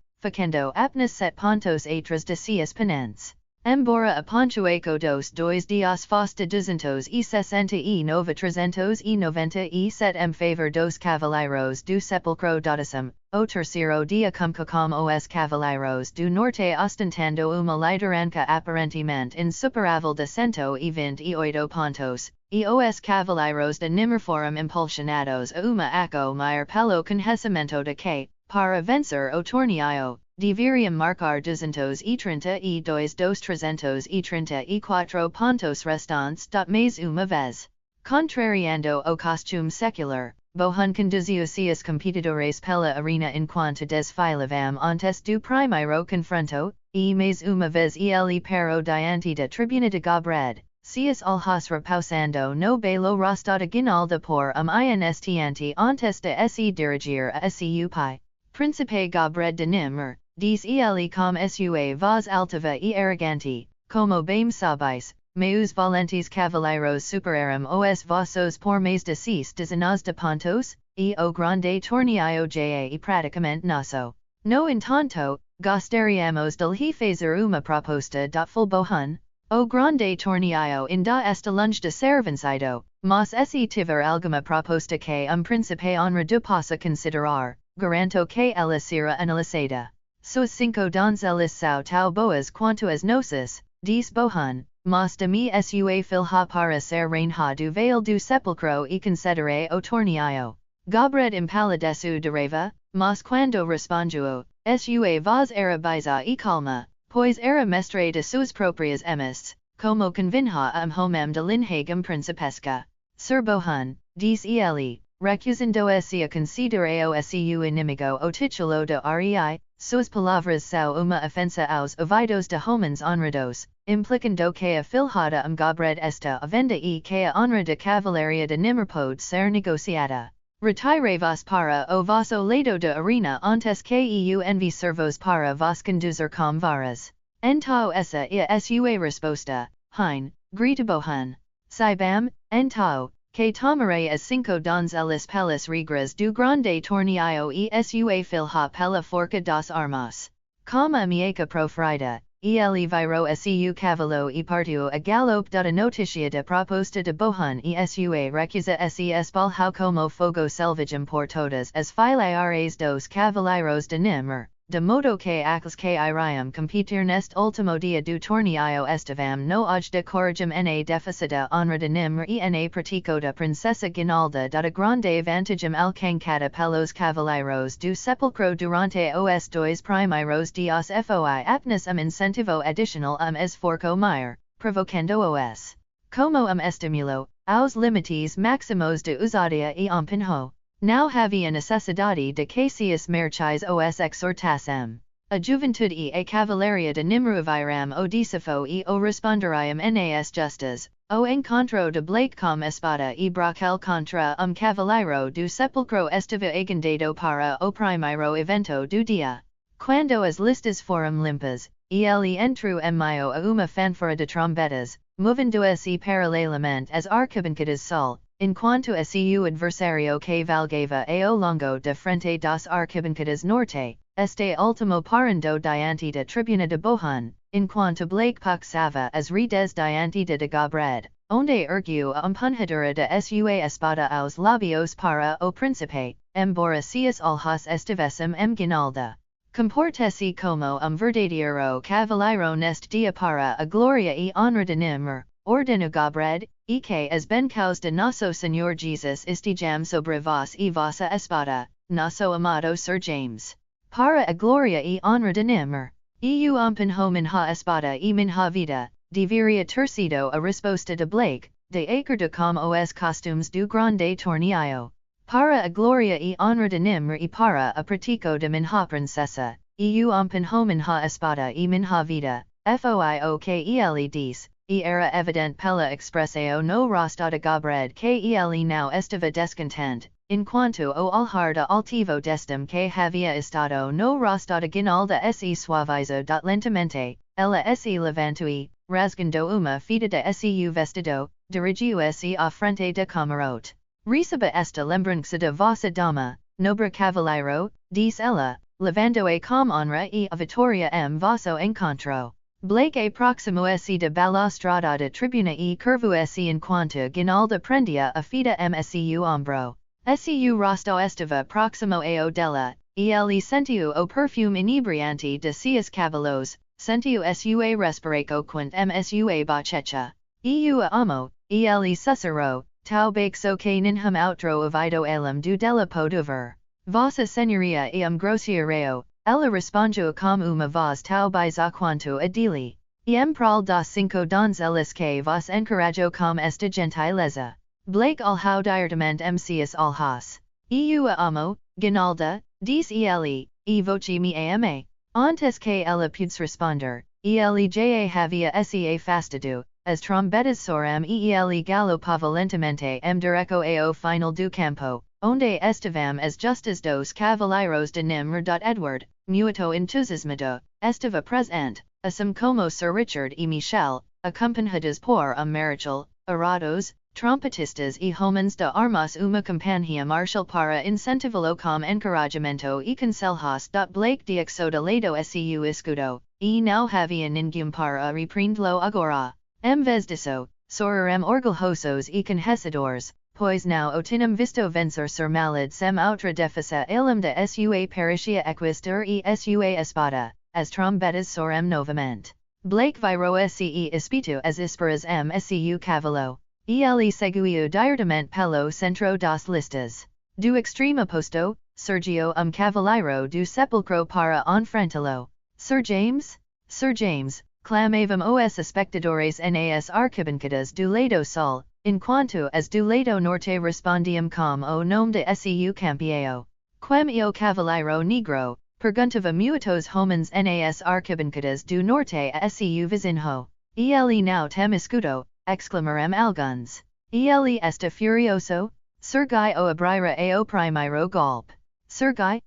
ficando apenas 7 pontos atrás de seus oponentes. Embora a pontuação dos dois dias fosse de 269 397 em favor dos cavaleiros do sepulcro. O terceiro dia como os cavaleiros do norte ostentando uma liderança aparentemente insuperável de 128 pontos, e os cavaleiros de Nimmer foram impulsionados a uma maior pelo conhecimento de que, para vencer o torneio, deveriam marcar 232 dos 334 pontos restantes. Mais uma vez, contrariando o costume secular, Bohun conduziu seus competidores pela arena enquanto desfilavam antes do primeiro confronto, e mais uma vez ele parou diante da tribuna de Gobred, seus olhos repousando no belo rosto de Guinalda por instante antes de se dirigir a seu pai. Príncipe Gobred de Nimmer, diz ele com sua voz altiva e arrogante, como bem sabes, meus valentes cavaleiros superaram os vossos por mais de 6 de pontos, e o grande torneio já é praticamente nosso. No entanto, gostaríamos de lhe fazer uma proposta. Bohun, o grande torneio ainda está longe de ser vencido, mas se tiver alguma proposta que príncipe honrado possa considerar, garanto que ela será analisada. Suas 5 donzelas são tão boas quanto as nossas, diz Bohun, mas de mi sua filha para ser rainha do Vale do Sepulcro e concederei o torneio. Gobred empalideceu de raiva, mas quando respondeu, sua voz era baixa e calma, pois era mestre de suas próprias emas, como convinha homem de linhagem principesca. Sir Bohun, diz ele, recusando-se a considerar o seu inimigo o titulo de rei, suas palavras são uma ofensa aos ouvidos de homens honrados, implicando que a filhada Gobred está à venda e que a honra de cavalaria de Nimmer pode ser negociada. Retirei-vos para o vosso lado de arena antes que eu enviar-vos para vos conduzir com varas. Então essa é a sua resposta, hein, grita Bohun. Saibam, então, que tomarei as 5 donzelas pelas regras do grande torneio e sua filha pela forca das armas. Com a mieca proferida, ele virou a seu cavalo e partiu a galope. A notícia da proposta de Bohun e sua recusa se espalhou como fogo selvagem por todas as fileiras dos cavaleiros de Nimmer, de modo que aqueles que iriam competir neste último dia do torneio estavam no auge de coragem na defesa da honra de Nimmer e na prática da princesa Guinalda. A grande vantagem alcançada pelos cavaleiros do sepulcro durante os 2 primeiros dias foi apenas incentivo adicional esforço maior, provocando os, como estimulo, aos limites máximos de ousadia e empenho. Não havia necessidade de que seus marchais os exortassem. A juventude e a cavalaria de Nimmer ouviram o desafio e o responderiam nas justas. O encontro de Blake com espada e broquel contra cavaleiro do sepulcro estava agendado para o primeiro evento do dia. Quando as listas foram limpas, ele entrou em meio a uma fanfara de trombetas, movendo-se paralelamente as arquibancadas sol, enquanto a seu adversário cavalgava ao longo de frente das arquibancadas norte, este último parando diante da tribuna de Bohun, enquanto Blake passava as redes diante de Gobred, onde ergueu a empunhadura de sua espada aos lábios para o príncipe, embora seus olhos estivessem Guinalda. Comporta-se como verdadeiro cavaleiro neste dia para a glória e honra de Nimmer, ordeno Gobred, e que as bencaus de nosso Senhor Jesus estejam sobre vós e vossa espada, nosso amado Sir James. Para a glória e honra de Nimmer, eu empenho minha espada e minha vida, deveria ter sido a resposta de Blake, de acre de com os costumes du grande tornillo. Para a gloria e honra de nimr e para a pratico de minha princesa, eu minha espada e minha vida, foiokel era evident pela expressao no rostada gobred que ele não estava descontente, enquanto o olhar de altivo destem que havia estado no rostada guinalda se suavizou lentamente, ela se levantou e, rasgando uma fita de seu vestido, dirigiu-se à frente de camarote. Receba esta lembrança de vossa dama, nobre cavaleiro, diz ela, levando-a com honra e a vitória vosso encontro. Blake aproximou-se de balustrada de tribuna e curvou-se enquanto guinalda prendia a fita seu ombro. Seu rosto estava próximo ao dela, e ele sentiu o perfume inebriante de seus cabelos, sentiu sua respiração quente sua bochecha. Eu a amo, e ele sussurrou, talvez so que ninhum outro ouvido além do dela pode ouvir. Vossa senhoria e grosseiro, ela respondeu com uma voz talvez a quanto a dele. Prol das cinco donzelas que vos encorajou com esta gentileza. Blake olhou diretamente seus olhos. Eu a amo, Guinalda, disse ele, e voce me ama. Antes que ela pudesse responder, ele já havia se afastado, as trombetas soaram e ele galopava lentamente direto ao final do campo, onde estavam as justas dos cavaleiros de Nimr. Edward, muito entusiasmado, estava presente, assim como Sir Richard e Michel, acompanhados por Marichal, arados, trompetistas e homens de armas uma companhia marcial para incentivá-lo com encorajamento e conselhos. Blake dixou de lado seu escudo, e não havia ninguém para repreendê-lo agora. Vez disso, soaram orgulhosos e conhecedores, pois não o tinham visto vencer sur malad sem outra defesa além de sua pericia equestre e sua espada, as trombetas soaram novamente. Blake virou-se e espitou as esperas seu cavalo. Ele seguiu diretamente pelo centro das listas. Do extremo oposto, surgiu cavaleiro do sepulcro para enfrentá-lo. Sir James? Sir James, clamavam os espectadores nas arquibancadas do lado sul, enquanto as do lado norte respondiam com o nome de seu campeão. Quem o cavaleiro negro? Perguntava muitos homens nas arquibancadas do norte a seu vizinho. Ele não tem escudo, exclamaram alguns. Ele está furioso? Surgai o abrir ao primeiro golpe. Surgai?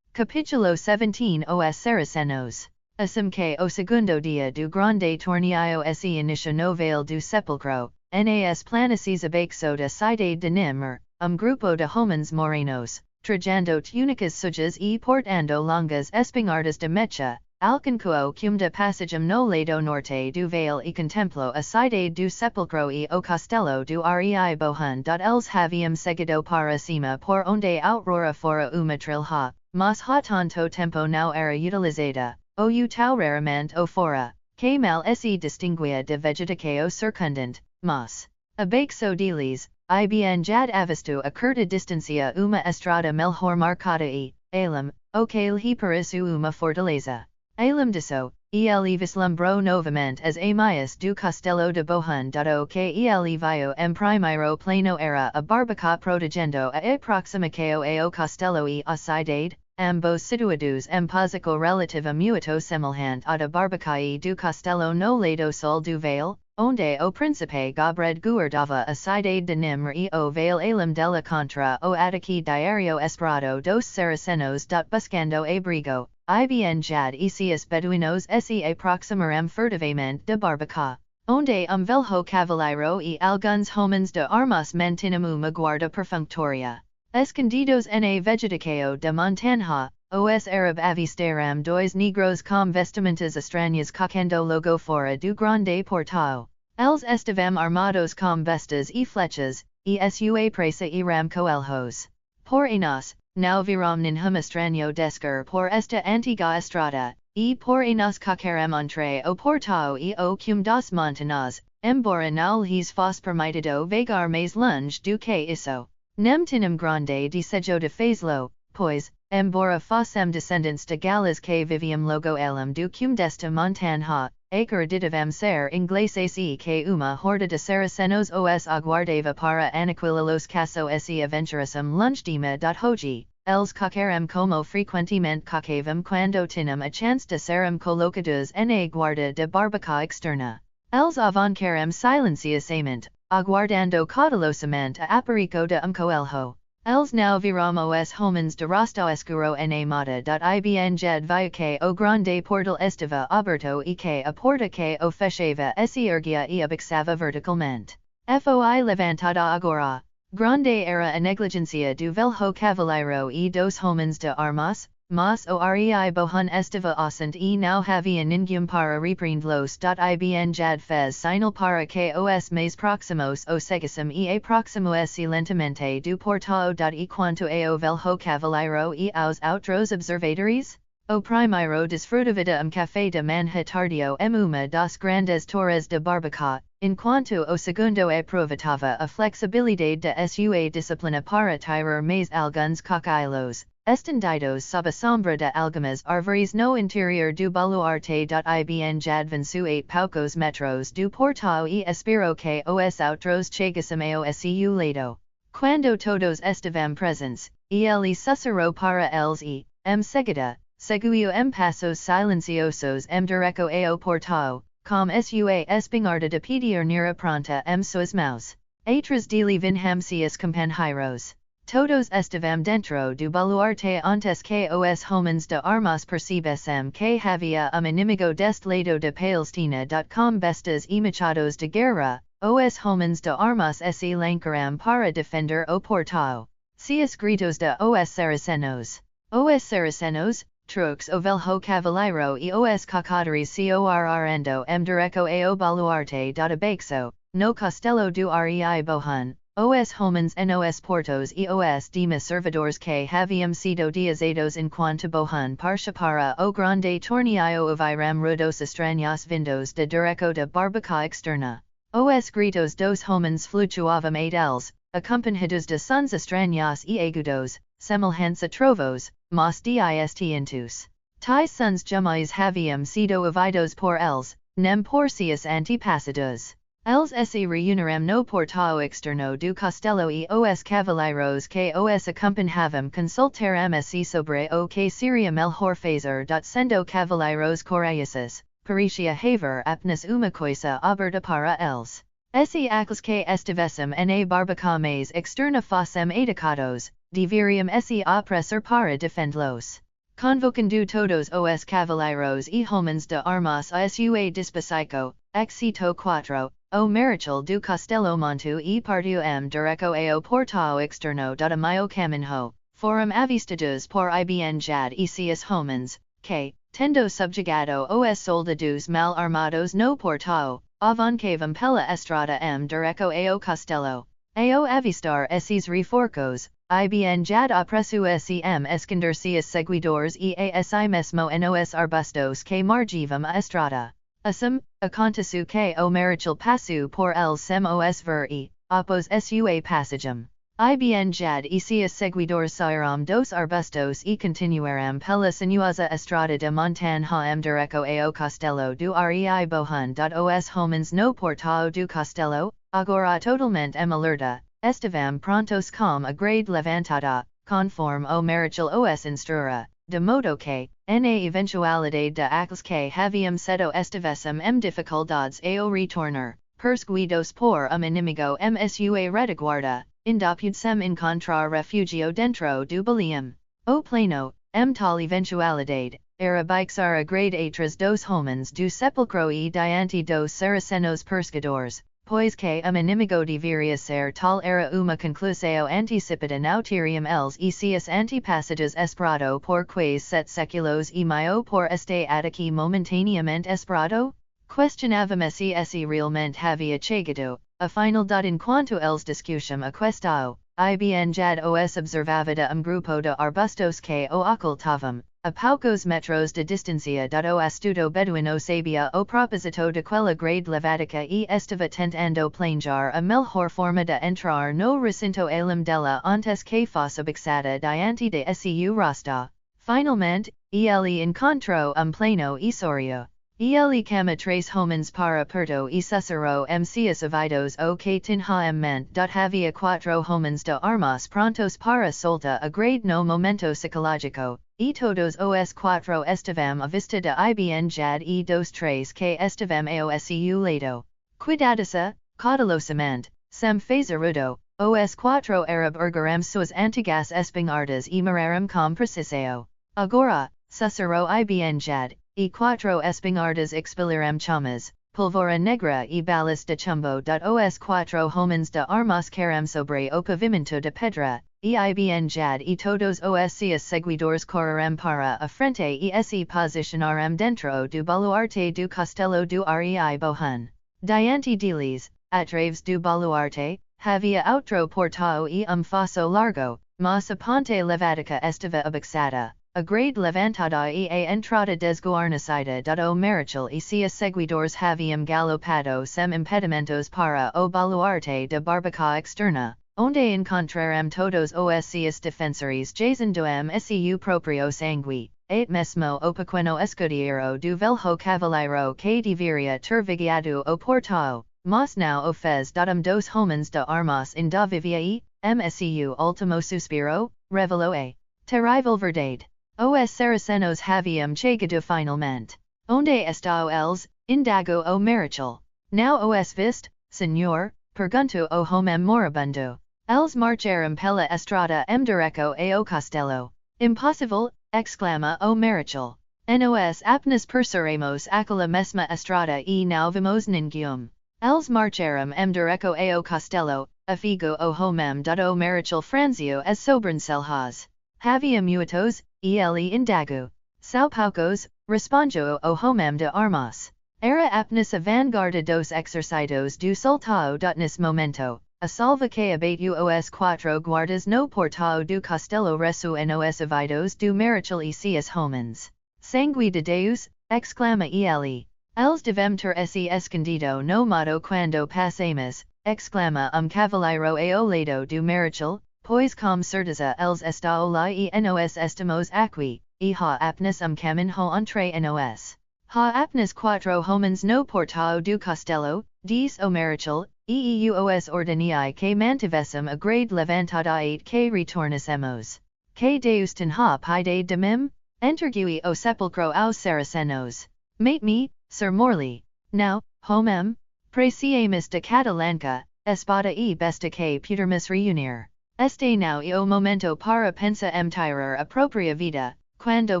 Capítulo 17 Os Saracenos. Assim que o segundo dia do grande torneio se inicia no Vale do Sepulcro, nas planícies abaixo da cidade de Nimr, grupo de homens morenos, trajando túnicas sujas e portando longas espingardas de mecha, alcançou cume de passagem no lado norte do Vale e contemplou a cidade do Sepulcro e o castelo do Rei Bohun. Eles haviam seguido para cima por onde outrora fora uma trilha, mas há tanto tempo não era utilizada, ou tão raramente o fora, que mal se distinguia de vegetação circundante, mas, abaixo deles, bem já avisto a curta distância uma estrada melhor marcada e, além, o que lhe pareceu uma fortaleza. Além disso, ele vislumbrou novamente as ameaças do castelo de Bohun. O que ele viu primeiro plano era a barbacoa protegendo a aproximação ao castelo e a cidade, ambos situados posição relativa muito semelhante à da barbacoa do castelo no lado sul do Vale, onde o príncipe Gobred guardava a cidade de Nimr e o Vale além dela contra o ataque diário esperado dos Saracenos. Buscando abrigo, bem já e seus beduinos se aproximaram furtivamente de barbacoa, onde velho cavaleiro e alguns homens de armas mantinham uma guarda perfunctória. Escondidos na vegetação de montanha, os Arab avistaram dois negros com vestimentas estranhas cocando logo fora do grande portão. Eles estavam armados com bestas e flechas, e sua pressa iram coelhos. Por nós, não viram nenhum estranho descer por esta antiga estrada, e por nós coqueram entre o portão e o cume das montanhas, embora não lhes fosse permitido vagar mais longe do que isso. Nem tinham grande desejo de fazê-lo, pois, embora fossem descendentes de galas que viviam logo além do cume desta montanha, acreditivem ser ingleses e que uma horda de saracenos os aguardava para aniquilar los caso se aventurissem lungedema. Hoje, els cacarem como frequentemente cacavam quando tinem a chance de serem colocados na guarda de barbacoa externa. Els avancarem silenciosamente, aguardando cautelosamente a Perigo de coelho. Els now viramos homens de rostro escuro na moda. Ibn jed via que o grande portal estava aberto e que a porta que o fechava se erguia e abaixava verticalmente. Foi levantada agora. Grande era a negligencia do velho cavaleiro e dos homens de armas, mas o rei bohun estava ausente e não havia ninguém para repreendê-los. Ibn jad fez sinal para que os mais próximos o seguissem e aproximou-se lentamente do portão. E quanto ao velho cavaleiro e aos outros observadores? O primeiro desfrutava de café de manhã tardio uma das grandes torres de barbacoa, enquanto o segundo aproveitava a flexibilidade de sua disciplina para tirar mais alguns coqueiros, estendidos sob a sombra de algumas árvores no interior do baluarte. Ibn jad venceu poucos metros do portão e esperou que os outros chegassem ao seu lado. Quando todos estavam presentes, ele sussurrou para eles e, seguida, seguiu passos silenciosos direto ao portão, com sua espingarda de pedir nera pronta suas mãos. Atrás dele vinham seus companheiros. Todos estavam dentro do baluarte antes que os homens de armas percebessem que havia inimigo deste lado de Palestina. Com bestas e machados de guerra, os homens de armas se lançaram para defender o portão. Seus gritos de os saracenos. Os saracenos, truques o velho cavaleiro e os cacadores correndo direto ao baluarte. Abaixo, no castelo do rei bohun, os homens nos portos e os demais servidores que haviam sido diazados enquanto bohun participara o grande torneio ouviram ruidos estranhos vindos de direto da barbacoa externa. Os gritos dos homens flutuavam a eles, acompanhados de sons estranhos e agudos, semelhantes a trovos, mas distintos. Tais sons jamais haviam sido ouvidos por eles, nem por seus antepassados. Eles se reuniram no portão externo do castelo e os cavaleiros que os acompanhavam consultaram se sobre o que seria melhor fazer. Sendo cavaleiros corajosos, parecia haver apenas uma coisa aberta para eles. Se aqueles que estivessem na barbacoa mais externa fossem atacados, deveriam se apressar para defendê-los. Convocando todos os cavaleiros e homens de armas a sua disposição, Exito 4, o marechal do castelo montou e partiu direto ao portão externo. A meio caminho, foram avistados por Ibn jad e seus homens, que, tendo subjugado os soldados mal armados no portão, avancavam pela estrada direto ao castelo. Ao avistar esses reforços, Ibn jad apressou-se esconder seus seguidores e asi mesmo nos arbustos que margivam a estrada. Assim, aconteceu que o marechal passou por eles sem os ver e, após sua passagem, Ibn jad e seus seguidores saíram dos arbustos e continuaram pela sinuosa estrada de montanha direto ao castelo do rei bohun. Os homens no portão do castelo, agora totalmente alerta, estavam prontos com a grade levantada, conforme o marechal os instruira, de modo que, na eventualidade de aqueles que haviam sido estivessem dificuldades ao retornar, perseguidos por inimigo sua retaguarda, indapudsem encontrar refugio dentro do baleim. O plano, tal eventualidade, era baixar a grade atrás dos homens do sepulcro e diante dos saracenos perseguidores, pois que inimigo deveria ser tal era uma conclusão antecipada não teriam eles e seus antepassados esperado por quase 7 séculos e meio por este ataque momentaneamente esperado? Questionávamos se realmente havia chegado, afinal. Enquanto eles discutiam a questão, Ibn jad os observava de grupo de arbustos que o ocultavam, a poucos metros de distância. O astuto beduino sabia o propósito daquela grade levática e estava tentando planejar a melhor forma de entrar no recinto além dela antes que fosse abaixada diante de seu rosto. Finalmente, ele encontrou plano e sorriu. Ele cama tres homens para perto e sucero mcs avidos o que tinha ment. Havia quatro homens de armas prontos para solta a grade no momento psicológico, e todos os quatro estavam à vista de ibn jad e dos tres que estavam ao seu lado. Cuidadosa, cautelosamente, sem fazer rudo, os quatro ergueram suas antigas espingardas e miraram com precisão. Agora, sucero ibn jad, e quatro espingardas expeliram chamas, pólvora negra e balas de chumbo. Os quatro homens de armas caram sobre o pavimento de pedra, e ibn jad e todos os seus seguidores correram para a frente e se posicionaram dentro do baluarte do castelo do rei Bohun. Diante deles, atrás do baluarte, havia outro portão e fosso largo, mas a ponte levática estava abaixada. A grade levantada e a entrada desguarnecida. O marechal e seus seguidores haviam galopado sem impedimentos para o baluarte de barbacoa externa, onde encontraram todos os seus defensores jazendo seu próprio sangue, et mesmo o pequeno escudeiro do velho cavaleiro que deveria ter vigiado o portão, mas não o fez. Dos homens de armas ainda vivia e, msu último suspiro, revelou a terrível verdade. Os saracenos haviam chegado finalmente. Onde estão eles? Indagou o marechal. Não os viste, senhor? Perguntou o homem moribundo. Eles marcharam pela estrada direto ao castelo. Impossível, exclama o marechal. Nós apenas perseguiremos aquela mesma estrada e não vimos ninguém. Eles marcharam direto ao castelo, afigou o homem. O marechal franziu as sobrancelhas. Havia muitos, ele indagou. São poucos, respondeu o homem de armas. Era apenas a vanguarda dos exercitos do soldado. Nesse momento, a salva que abateu os quatro guardas no portão do castelo ressoou nos ouvidos do marechal e seus homens. Sangue de Deus, exclama ele. Eles devem ter se escondido no mato quando passamos, exclama cavaleiro ao lado do marechal. Pois com certeza eles estão lá e nós estamos aqui, e há apenas caminho entre nós. Há apenas quatro homens no portão do castelo, diz o marechal, e os ordenei que mantivessem a grade levantada e que retornassemos. Que Deus tenha piedade de mim? Entergui o sepulcro aos saracenos. Mate-me, Sir Morley. Now, homem, preciamos de cada lança, espada e besta que pudermos reunir. Este não é o momento para pensar tirar a própria vida, quando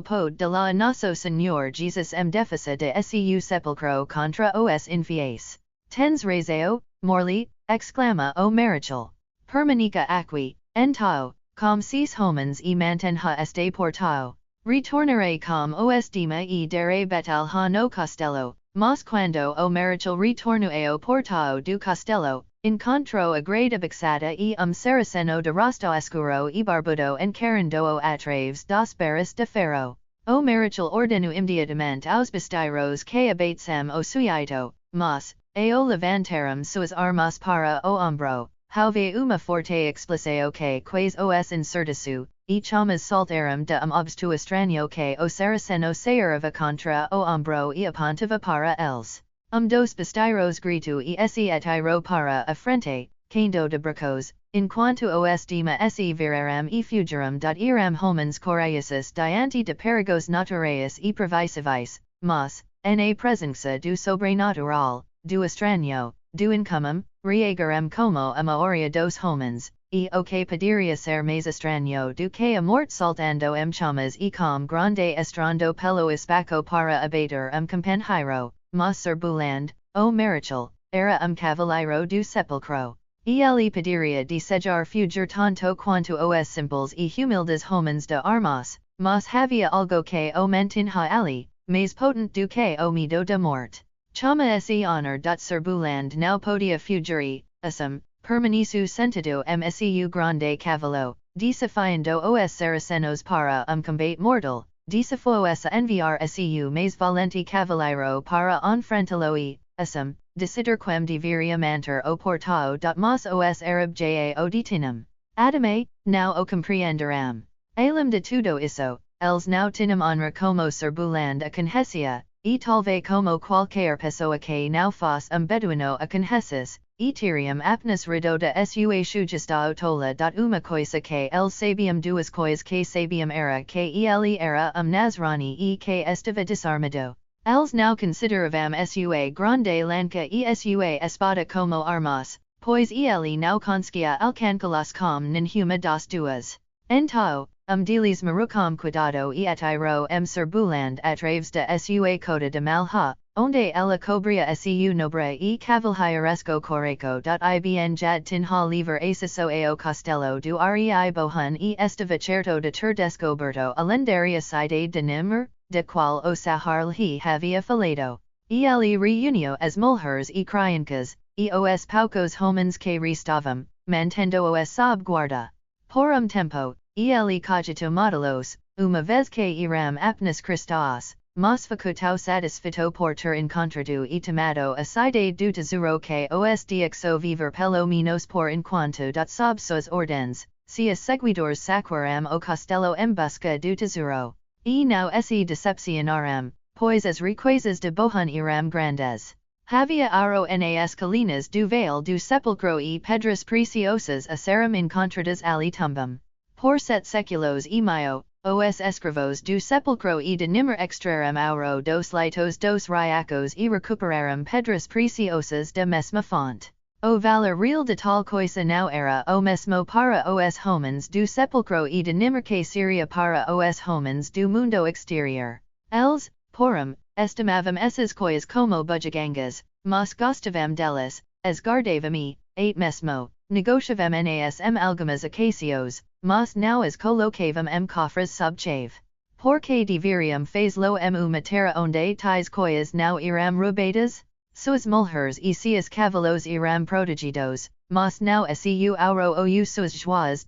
pode de la nosso Senhor Jesus defesa de seu sepulcro contra os infiéis. Tens razão, Morley, exclama o marechal. Permaneça aqui, então, com seis homens e mantenha este portão. Retornarei com os dema e darei batalha no castelo, mas quando o marechal retornou ao portão do castelo, encontrou a grade abaixada e saraceno de rosto escuro e barbudo encarando o atrás das barras de ferro. O marechal ordenou imediatamente aos besteiros que abatessem o sujeito, mas, ao levantaram suas armas para o ombro, houve uma forte explosão que quase os incertiçou, e chamas saltaram de obsto estranho que o saraceno sairava contra o ombro e apontava para eles. Dos besteiros grito e se atirou para a frente, caindo de bracos, enquanto os dema se viraram e fugiram. Eram homens corajosos diante de perigos naturais e previsíveis, mas, na presença do sobrenatural, do estranho, do incomum, reagaram como a maioria dos homens, e o que poderia ser mais estranho do que a morte saltando chamas e com grande estrando pelo espaço para abater companheiro. Mas Buland, o marechal, era cavaleiro do sepulcro. Ele poderia desejar fugir tanto quanto os simples e humildes homens de armas, mas havia algo que o mantinha ali, mais potente do que o medo da morte. Chama esse honor. Buland não podia fugir e, assim, permaneceu sentado seu grande cavalo, desafiando os saracenos para combate mortal. Desafiou-se a enviar seu mais valente cavaleiro para enfrentá-lo e, assim, decidir quem deveria manter o portão. Mas os Arab já o detinham. Adame, não o compreenderam. Além de tudo isso, eles não tinham honra como Sir Buland a conhecia, e talve como qualquer pessoa que não faz beduino a conheces, Ethereum apnes redota sua sugesta tola. Uma coisa que el sabiam duas coisas que sabiam era que ele era Nasrani e que estava desarmado. Els now consideravam sua grande lanca e sua espada como armas, pois ele não conseguia alcançá-las com nenhuma das duas. Então, deles marucam cuidado e atiro cirbuland através da sua cota de malha, onde ela cobria seu nobre e cavalheiresco coreco. Ibn jad tinha livre acesso ao castelo do rei Bohun e estava certo de ter descoberto a lendária cidade de Nimr, de qual o Sahar lhe havia falado. Ele reuniu as mulheres e crianças, e os poucos homens que restavam, mantendo os sob guarda. Por tempo, ele cogito modelos, uma vez que iram apenas cristãos, mas ficou satisfeito por ter encontrado e tomado a cidade do tesouro que os deixou viver pelo menos por enquanto. Sob suas ordens, seus seguidores saquaram o castelo em busca do tesouro. E não se decepcionaram, pois as riquezas de Bohun eram grandes. Havia aro nas colinas do Vale do Sepulcro e pedras preciosas a serem encontradas ali tumbam. Por 7 séculos e meio, os escravos do Sepulcro e de Nimr extraram auro dos leitos dos riacos e recuperaram pedras preciosas da mesma fonte. O valor real de tal coisa não era o mesmo para os homens do Sepulcro e de Nimr que seria para os homens do mundo exterior. Eles, porém, estimavam essas coisas como bugigangas, mas gostavam delas, as guardavam e, mesmo, negociavam nas algumas ocasiões, mas não as colocavam cofres sob chave. Porque deveriam faz-lo uma terra onde tais coisas não eram roubadas? Suas mulheres e seus cavalos eram protegidos, mas não seu ouro ou suas joias.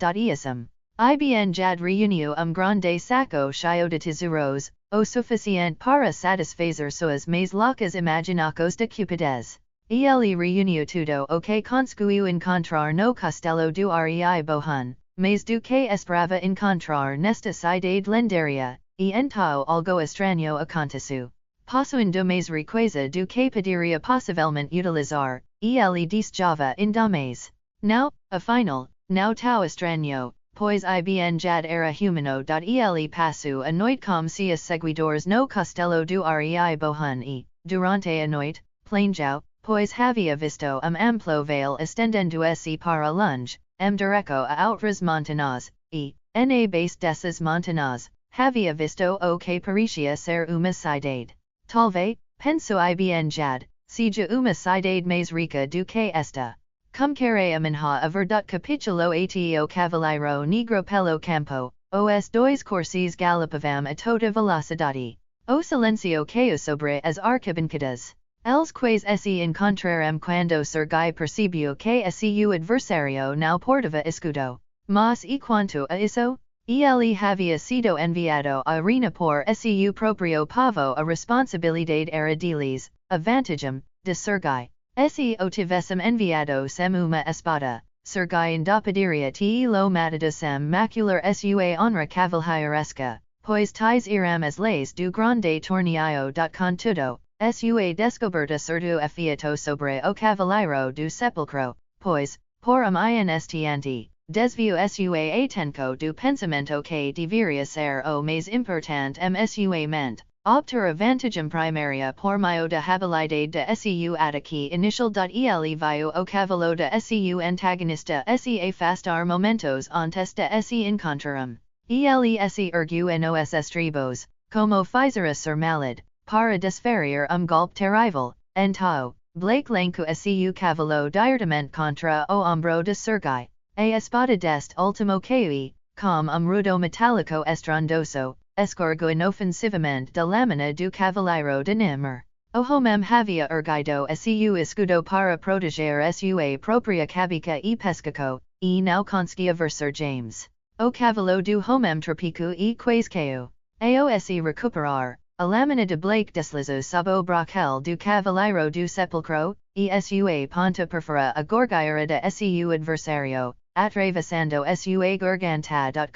Ibn jad reuniu grande saco cheio de tesouros, o suficiente para satisfazer suas mais loucas imaginações de cupidez. Ele reuniu tudo o que conseguiu encontrar no castelo do rei Bohun, mas do que esperava encontrar nesta cidade lendária, e então algo estranho aconteceu. Possuindo mais riqueza do que poderia possivelmente utilizar, ele desejava ainda mais. Não, afinal, não tão estranho, pois Ibn jad era humano. Ele passou a noite com seus seguidores no castelo do rei Bohun e, durante a noite, planejou, pois havia visto amplo vale estendendo-se para longe, direto a outras montanhas, e, na base dessas montanhas, havia visto o que parecia ser uma cidade. Talvez, pensou Ibn jad, seja uma cidade mais rica do que esta. Como queria minha a verdade capítulo ateo cavaleiro negro pelo campo, os dois corsis galopavam a toda velocidade. O silencio caiu sobre as arquibancadas. Els quais se encontraram quando Sergai percebeu que seu adversário não portava escudo. Mas e quanto a isso? Ele havia sido enviado a arena por seu próprio povo. A responsabilidade era deles, a vantagem, de Sergai. Se o tivessem enviado sem uma espada, Sergai ainda poderia tê-lo matado sem macular sua honra cavalheiresca, pois tais eram as leis do grande torneio. Contudo, sua descoberta certo efeito sobre o cavaleiro do Sepulcro, pois, por instante, desviou sua atenção do pensamento que deveria ser o mais importante sua mente, obter a vantagem primária por meio da habilidade de seu ataque inicial. Ele viu o cavalo de seu antagonista se afastar momentos antes de se encontraram. Ele se ergueu nos estribos, como fizera ser malad, para desferir golpe terrível, então, Blake lançou seu cavalo diretamente contra o ombro de Sergai. A espada deste último caiu, com rudo metálico estrondoso, escorregou inofensivamente da lâmina do cavaleiro de Nimr. O homem havia erguido seu escudo para proteger sua própria cabeça e pescoço, e não conseguia ver James. O cavalo do homem tropico e quase caiu. Ao se recuperar, a lâmina de Blake deslizou sob o broquel do cavaleiro do Sepulcro, e sua ponta perfora a gorgueira de seu adversário, atravessando sua garganta.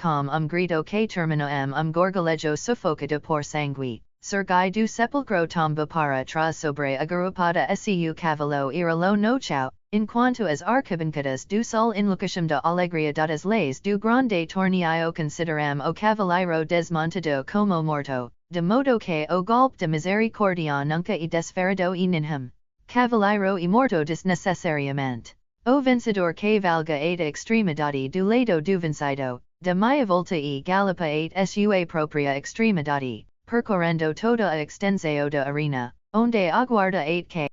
Grito que terminou gorgolejo sufocado por sangue, Surgai do sepulcro tomba para trás sobre agarupada seu cavalo iralo no chão, enquanto as arquibancadas do sol enlouquecem da alegria das leis do grande torneio consideram o cavaleiro desmontado como morto, de modo que o golpe de misericordia nunca e desferido e ninhum. Cavaleiro e morto desnecessariamente. O vencedor que valga a extremidade do lado do vencido, de meia volta e galopa a sua própria extremidade, percorrendo toda a extensão da arena, onde aguarda que